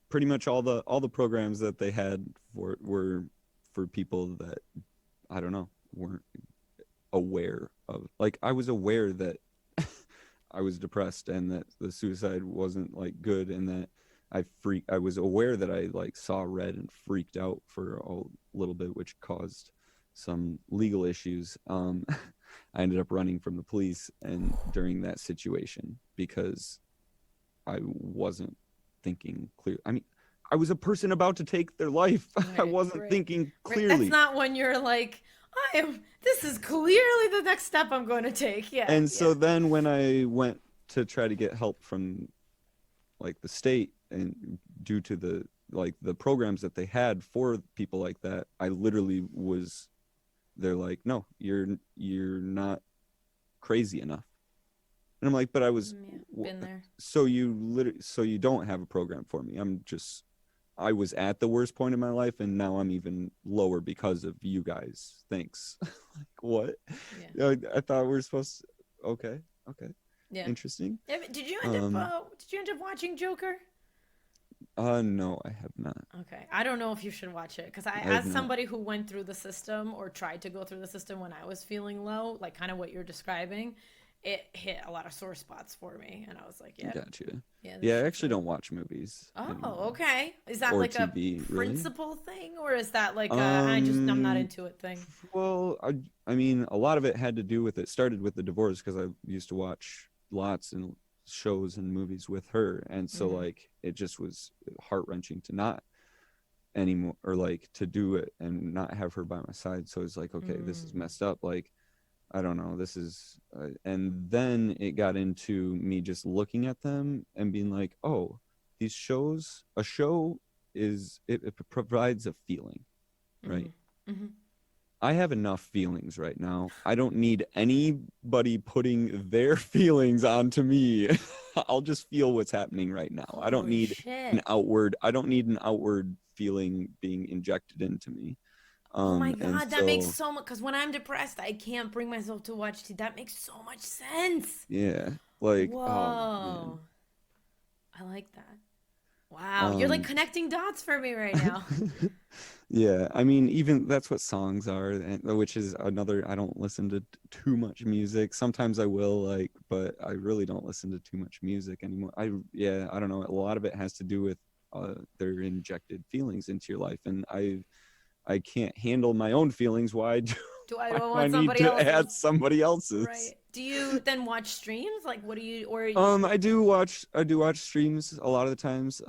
Pretty much all the programs that they had were for people that, I don't know, weren't aware of. Like, I was aware that I was depressed and that the suicide wasn't like good, and that I was aware that I like saw red and freaked out for a little bit, which caused some legal issues. I ended up running from the police and during that situation because I wasn't thinking clear. I mean, I was a person about to take their life.
Right,
I wasn't thinking clearly.
That's not when you're like, this is clearly the next step I'm going to take. Yeah.
And so then when I went to try to get help from like the state, and due to the programs that they had for people like that, I literally they're like, no, you're not crazy enough. And I'm like, but I was
been there.
So you don't have a program for me. I was at the worst point in my life, and now I'm even lower because of you guys. Thanks. Like, what? Yeah. I thought we were supposed to, okay. Yeah. Interesting.
Yeah, did you end up watching Joker?
No, I have not.
Okay. I don't know if you should watch it, because as somebody who went through the system or tried to go through the system when I was feeling low, like kind of what you're describing, it hit a lot of sore spots for me, and I was like, yeah.
Gotcha. Yeah, I actually don't watch movies.
Oh,
anymore.
Okay. Is that
or
like
TV,
a
really?
principle thing, or is that like I'm not into it thing?
Well, I mean, a lot of it had to do with, it started with the divorce, because I used to watch lots and shows and movies with her, and so like it just was heart-wrenching to not anymore, or like to do it and not have her by my side. So it's like, okay, this is messed up. Like, I don't know, this is and then it got into me just looking at them and being like, oh, a show is, it provides a feeling, right? I have enough feelings right now. I don't need anybody putting their feelings onto me. I'll just feel what's happening right now. I don't need an outward feeling being injected into me.
Oh my God, that makes so much, because when I'm depressed, I can't bring myself to watch TV. That makes so much sense.
Yeah. Like,
whoa. I like that. Wow, you're like connecting dots for me right now.
Yeah, I mean, even that's what songs are, which is another, I don't listen to too much music. Sometimes I will, like, but I really don't listen to too much music anymore. I don't know. A lot of it has to do with their injected feelings into your life, and I can't handle my own feelings. Why do I need to add somebody else's?
Right. Do you then watch streams? Like, what do you, or
I do watch streams a lot of the times.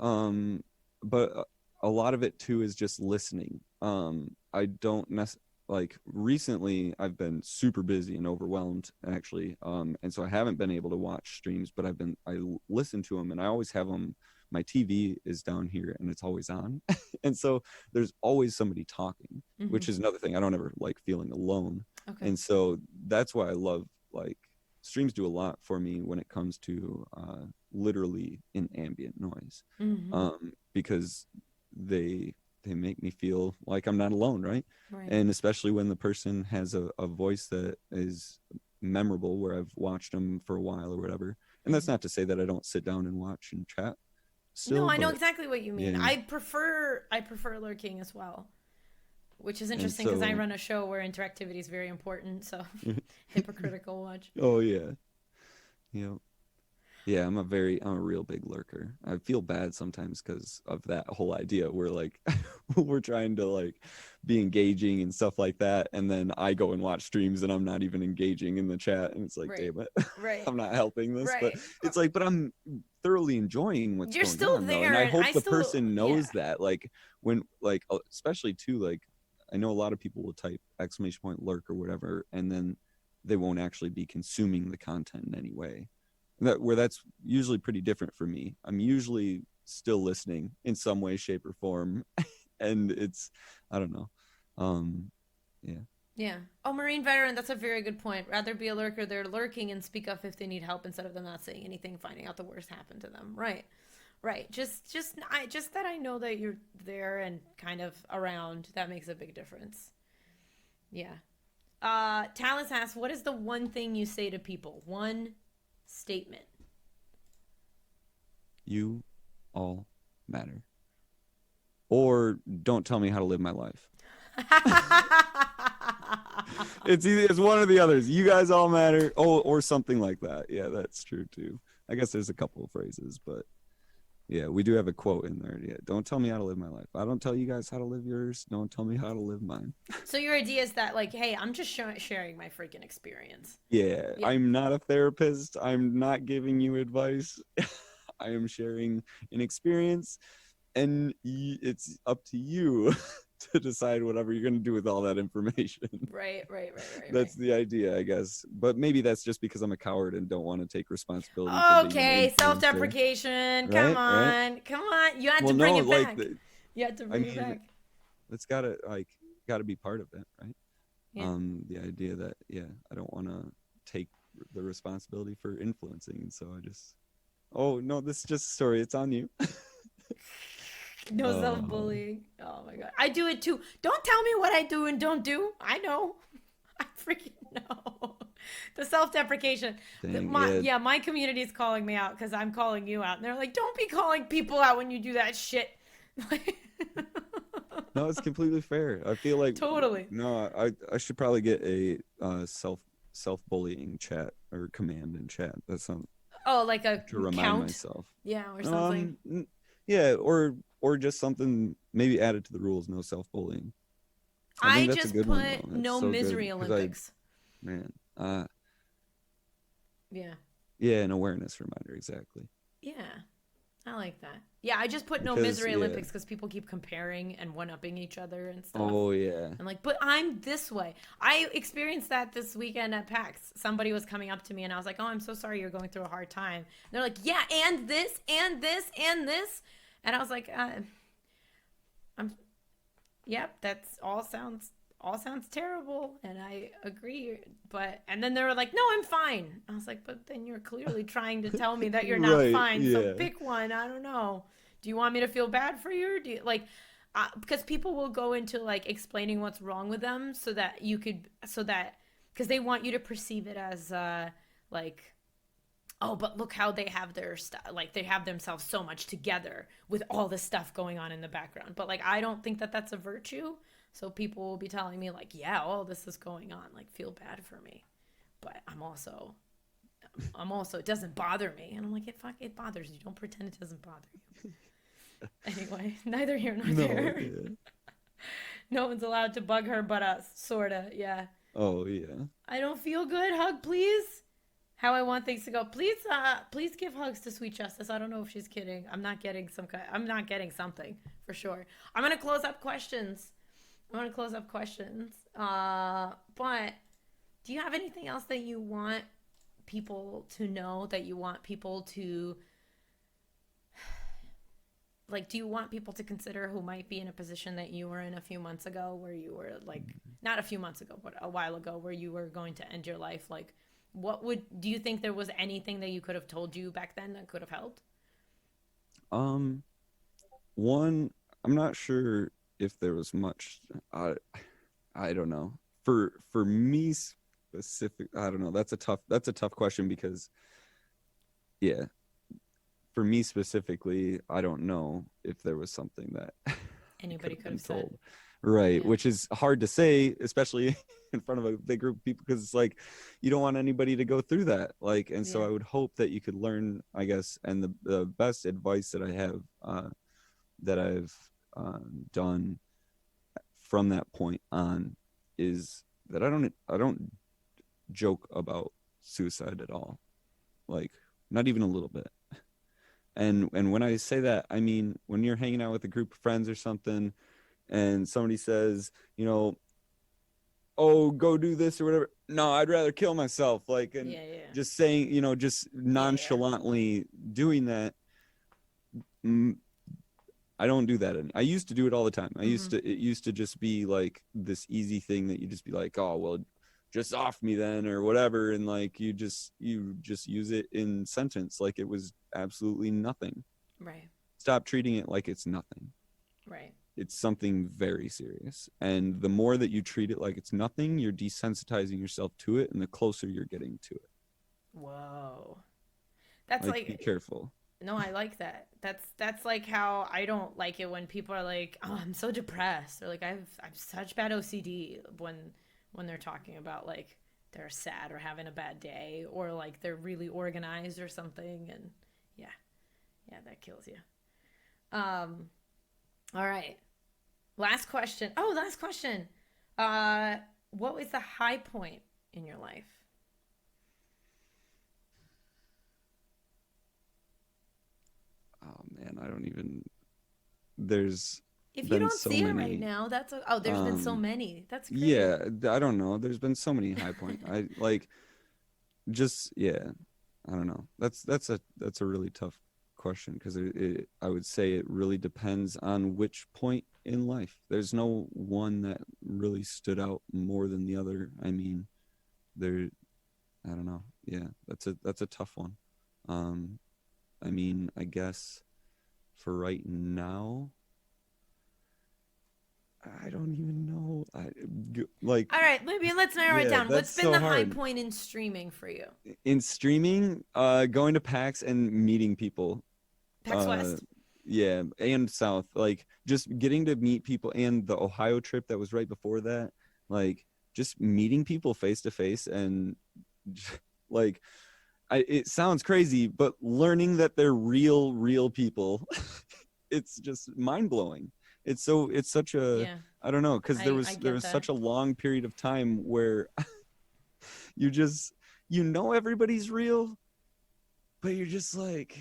But a lot of it too is just listening. I don't like, recently I've been super busy and overwhelmed, actually. And so I haven't been able to watch streams, but I listen to them, and I always have them. My TV is down here and it's always on. And so there's always somebody talking, which is another thing. I don't ever like feeling alone. Okay. And so that's why I love, like, streams do a lot for me when it comes to literally in ambient noise, because they make me feel like I'm not alone, right? And especially when the person has a voice that is memorable, where I've watched them for a while or whatever. And that's not to say that I don't sit down and watch and chat. Still,
no, I know exactly what you mean. Yeah. I prefer lurking as well, which is interesting, because I run a show where interactivity is very important. So hypocritical watch.
Oh yeah, Yep. Yeah, I'm a real big lurker. I feel bad sometimes because of that whole idea. We're like, we're trying to like be engaging and stuff like that, and then I go and watch streams and I'm not even engaging in the chat, and it's like,
Right.
damn it,
Right.
I'm not helping this. But
Right.
it's like, but I'm thoroughly enjoying what's
You're
going
still
on though, and
there,
I
and
hope
I
the
still,
person
yeah.
knows that. Like when, like especially too, like I know a lot of people will type exclamation point lurk or whatever, and then they won't actually be consuming the content in any way. That's usually pretty different for me. I'm usually still listening in some way, shape, or form, and it's I don't know. Yeah.
Yeah. Oh, Marine veteran, that's a very good point. Rather be a lurker, they're lurking and speak up if they need help instead of them not saying anything, finding out the worst happened to them. Right. Right. Just that I know that you're there and kind of around. That makes a big difference. Yeah. Talus asks, what is the one thing you say to people? One statement.
You all matter. Or don't tell me how to live my life. It's one or the others. You guys all matter. Oh, or something like that. Yeah, that's true too. I guess there's a couple of phrases, but yeah, we do have a quote in there. Yeah, don't tell me how to live my life. I don't tell you guys how to live yours. Don't tell me how to live mine.
So your idea is that, like, hey, I'm just sharing my freaking experience.
Yeah,
Yeah.
I'm not a therapist. I'm not giving you advice. I am sharing an experience, and it's up to you to decide whatever you're going to do with all that information.
Right.
That's the idea, I guess. But maybe that's just because I'm a coward and don't want to take responsibility for being an
Okay,
influencer.
self-deprecation.
Right,
Come
right.
on. Come on. You had
Well,
to bring
no,
it
like,
back. You had to
I
bring it
mean,
back.
it's gotta be part of it, right?
Yeah.
The idea that, yeah, I don't want to take the responsibility for influencing, and so I just, oh no, this is just a story. It's on you.
No self-bullying. Oh my god. I do it too. Don't tell me what I do and don't do. I know. I freaking know. The self-deprecation.
Dang,
My community is calling me out because I'm calling you out. And they're like, don't be calling people out when you do that shit.
No, it's completely fair. I feel like
Totally.
no, I should probably get a self-bullying chat or command in chat. That's not
Oh, like a
to remind
count?
myself.
Yeah, or something.
Yeah, or just something maybe added to the rules. No self-bullying. I
I
think that's a
just
good
put
one though. That's
no
so
misery
good, 'cause
Olympics.
man,
Yeah.
yeah, an awareness reminder, exactly.
Yeah. I like that. Yeah, I just put no
Because,
misery
yeah.
Olympics because people keep comparing and one-upping each other and stuff.
Oh yeah.
I'm like, but I'm this way. I experienced that this weekend at PAX. Somebody was coming up to me and I was like, oh, I'm so sorry you're going through a hard time. And they're like, yeah, and this, and this, and this. And I was like, yep, that's all sounds terrible. And I agree. And then they were like, no, I'm fine. I was like, but then you're clearly trying to tell me that you're not
Right,
fine. So
yeah.
pick one. I don't know. Do you want me to feel bad for you? Or do you like, because people will go into like explaining what's wrong with them because they want you to perceive it as like, oh, but look how they have their stuff, like they have themselves so much together with all this stuff going on in the background. But like, I don't think that that's a virtue. So people will be telling me like, yeah, all this is going on, like feel bad for me. But I'm also, it doesn't bother me. And I'm like, it bothers you. Don't pretend it doesn't bother you. Anyway, neither here nor there.
Yeah.
No one's allowed to bug her but us, sorta, yeah.
Oh yeah.
I don't feel good. Hug, please. How I want things to go. Please give hugs to Sweet Justice. I don't know if she's kidding. I'm not getting something for sure. I'm gonna close up questions. But do you have anything else that you want people to know? That you want people to like? Do you want people to consider who might be in a position that you were in a few months ago, where you were like, not a few months ago, but a while ago, where you were going to end your life? Like, do you think there was anything that you could have told you back then that could have helped?
One, I'm not sure if there was much. I don't know. For me specific, I don't know. That's a tough question because, yeah, for me specifically, I don't know if there was something that
Anybody could have
told.
said.
Right,
Yeah.
which is hard to say, especially in front of a big group of people, because it's like you don't want anybody to go through that. Like, and so
Yeah.
I would hope that you could learn, I guess, and the best advice that I have that I've done from that point on is that I don't joke about suicide at all, like not even a little bit. And when I say that, I mean when you're hanging out with a group of friends or something, and somebody says, oh, go do this or whatever. No, I'd rather kill myself. Like, and
Yeah. Yeah.
just saying, just
Yeah. Yeah.
nonchalantly doing that. mm, I don't do that. I used to do it all the time. It used to just be like this easy thing that you just be like, oh, well, just off me then or whatever. And like, you just use it in sentence like it was absolutely nothing.
Right.
Stop treating it like it's nothing.
Right.
It's something very serious. And the more that you treat it like it's nothing, you're desensitizing yourself to it. And the closer you're getting to it.
Whoa. That's
Like, be careful.
No, I like that. That's like how I don't like it when people are like, "Oh, I'm so depressed," or like, "I've such bad OCD," when they're talking about like they're sad or having a bad day or like they're really organized or something. And yeah, that kills you. All right, last question. Oh, last question. What was the high point in your life?
Oh man, I don't even. There's
If you
been
don't
so
see it
many.
right now, oh, there's been so many. That's great.
Yeah, I don't know. There's been so many high points. I like, just yeah. I don't know. That's a really tough question because I would say it really depends on which point in life. There's no one that really stood out more than the other. I mean, there. I don't know. Yeah, that's a tough one. I mean, I guess for right now, I don't even know. Like,
All right, maybe let's narrow it
yeah,
down.
that's
What's been
so
the high
hard.
point in streaming for you?
In streaming, going to PAX and meeting people.
PAX
Uh,
West.
yeah, and South. Like, just getting to meet people, and the Ohio trip that was right before that. Like, just meeting people face to face, and like, it sounds crazy, but learning that they're real people, it's just mind blowing. It's such a,
Yeah,
I don't know, because there
I
was
get that.
such a long period of time where you just everybody's real, but you're just like,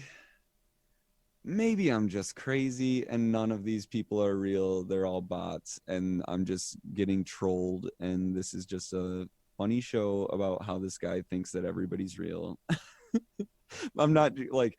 maybe I'm just crazy and none of these people are real. They're all bots and I'm just getting trolled, and this is just a funny show about how this guy thinks that everybody's real. I'm not like,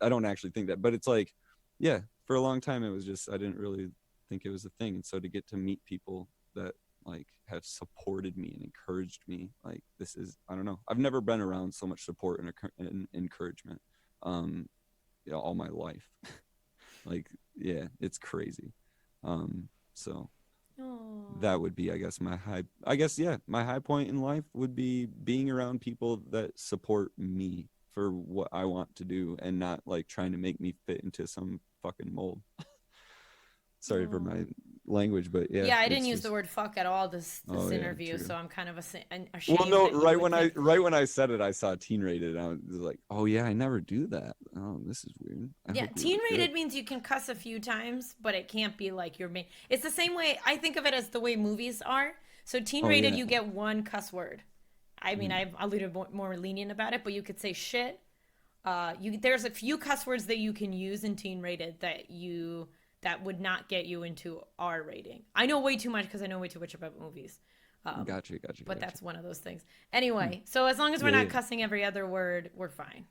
I don't actually think that, but it's like, yeah, for a long time it was just, I didn't really think it was a thing. And so to get to meet people that like have supported me and encouraged me, like, this is, I don't know, I've never been around so much support and encouragement all my life. Like, yeah, it's crazy. So that
Oh,
would be, I guess, my high point in life would be being around people that support me for what I want to do and not like trying to make me fit into some fucking mold. Sorry for
oh.
my language, but yeah,
Yeah, I didn't
it's
use the
just,
word "fuck" at all this
oh yeah,
interview,
true.
so I'm kind of
Well,
ashamed
no,
that you would think.
right when I said it, I saw teen rated, and I was like, oh yeah, I never do that. Oh, this is weird. I
Yeah,
hope we
teen
were good.
rated means you can cuss a few times, but it can't be like your main. It's the same way I think of it as the way movies are. So teen
Oh
rated,
yeah.
you get one cuss word. I mean,
Mm,
I'm a little more lenient about it, but you could say shit. There's a few cuss words that you can use in teen rated that would not get you into R rating. I know way too much because I know way too much about movies. But
gotcha.
that's one of those things.
Hmm.
Anyway, so as long as we're
Yeah,
not
yeah.
cussing every other word, we're fine.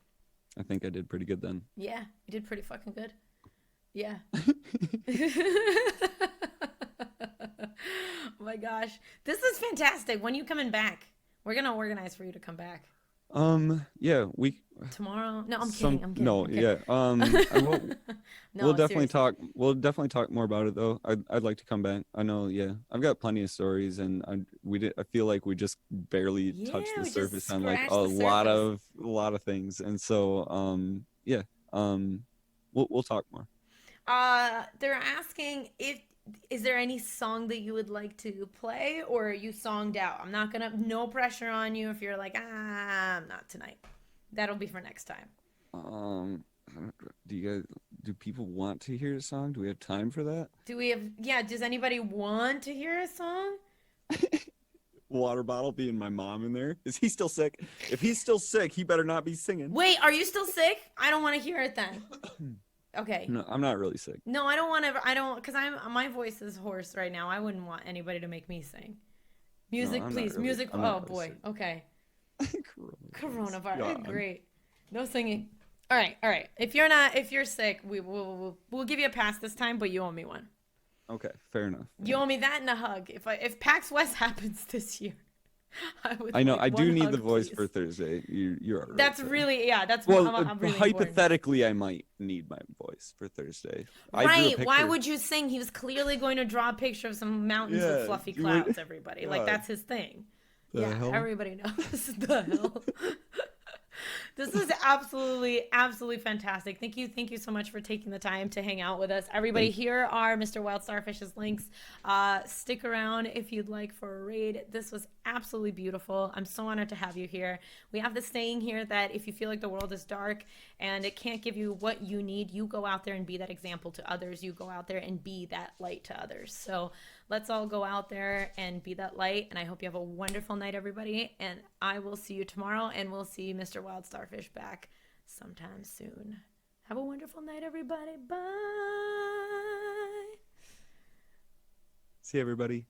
I think I did pretty good then.
Yeah, you did pretty fucking good. Yeah. Oh my gosh. This is fantastic. When are you coming back? We're going to organize for you to come back.
Yeah, we
Tomorrow? No, I'm
some
kidding. I'm kidding.
no,
I'm kidding.
yeah. We'll
No,
definitely
seriously.
talk. We'll definitely talk more about it though. I'd like to come back. I know, yeah. I've got plenty of stories, and I feel like we just barely
Yeah,
touched the
we just
surface on like
scratched the surface.
a lot of things. And so yeah. We'll talk more.
They're asking if is there any song that you would like to play, or are you songed out? I'm not gonna, no pressure on you if you're like, I'm not tonight. That'll be for next time.
Do people want to hear a song? Do we have time for that?
Does anybody want to hear a song?
Water bottle being my mom in there. Is he still sick? If he's still sick, he better not be singing.
Wait, are you still sick? I don't want to hear it then. Okay.
No, I'm not really sick.
No, because my voice is hoarse right now. I wouldn't want anybody to make me sing. Music,
I'm not
please.
really-
Music.
I'm not
Oh
really
boy.
sick.
Okay. Coronavirus.
God.
Great. No singing. All right. If you're sick, we'll give you a pass this time, but you owe me one.
Okay, fair enough.
You owe me that and a hug. If PAX West happens this year,
I know.
like
I do
one
need
hug,
the voice
please.
for Thursday. You're all right.
That's
there.
really, yeah. That's
Well.
I'm really
Hypothetically, I might need my voice for Thursday. I drew a
Right? Why
picture-
would you sing? He was clearly going to draw a picture of some mountains with
Yeah,
fluffy
you would-
clouds. Everybody, like
God.
that's his thing.
The
Yeah,
hell?
everybody knows the hell. This was absolutely fantastic. Thank you so much for taking the time to hang out with us. Everybody, here are Mr. WildStarfish's links. Stick around if you'd like for a raid. This was absolutely beautiful. I'm so honored to have you here. We have this saying here that if you feel like the world is dark and it can't give you what you need, you go out there and be that example to others. You go out there and be that light to others. So let's all go out there and be that light. And I hope you have a wonderful night, everybody. And I will see you tomorrow, and we'll see Mr. WildStarfish back sometime soon. Have a wonderful night, everybody. Bye.
See everybody.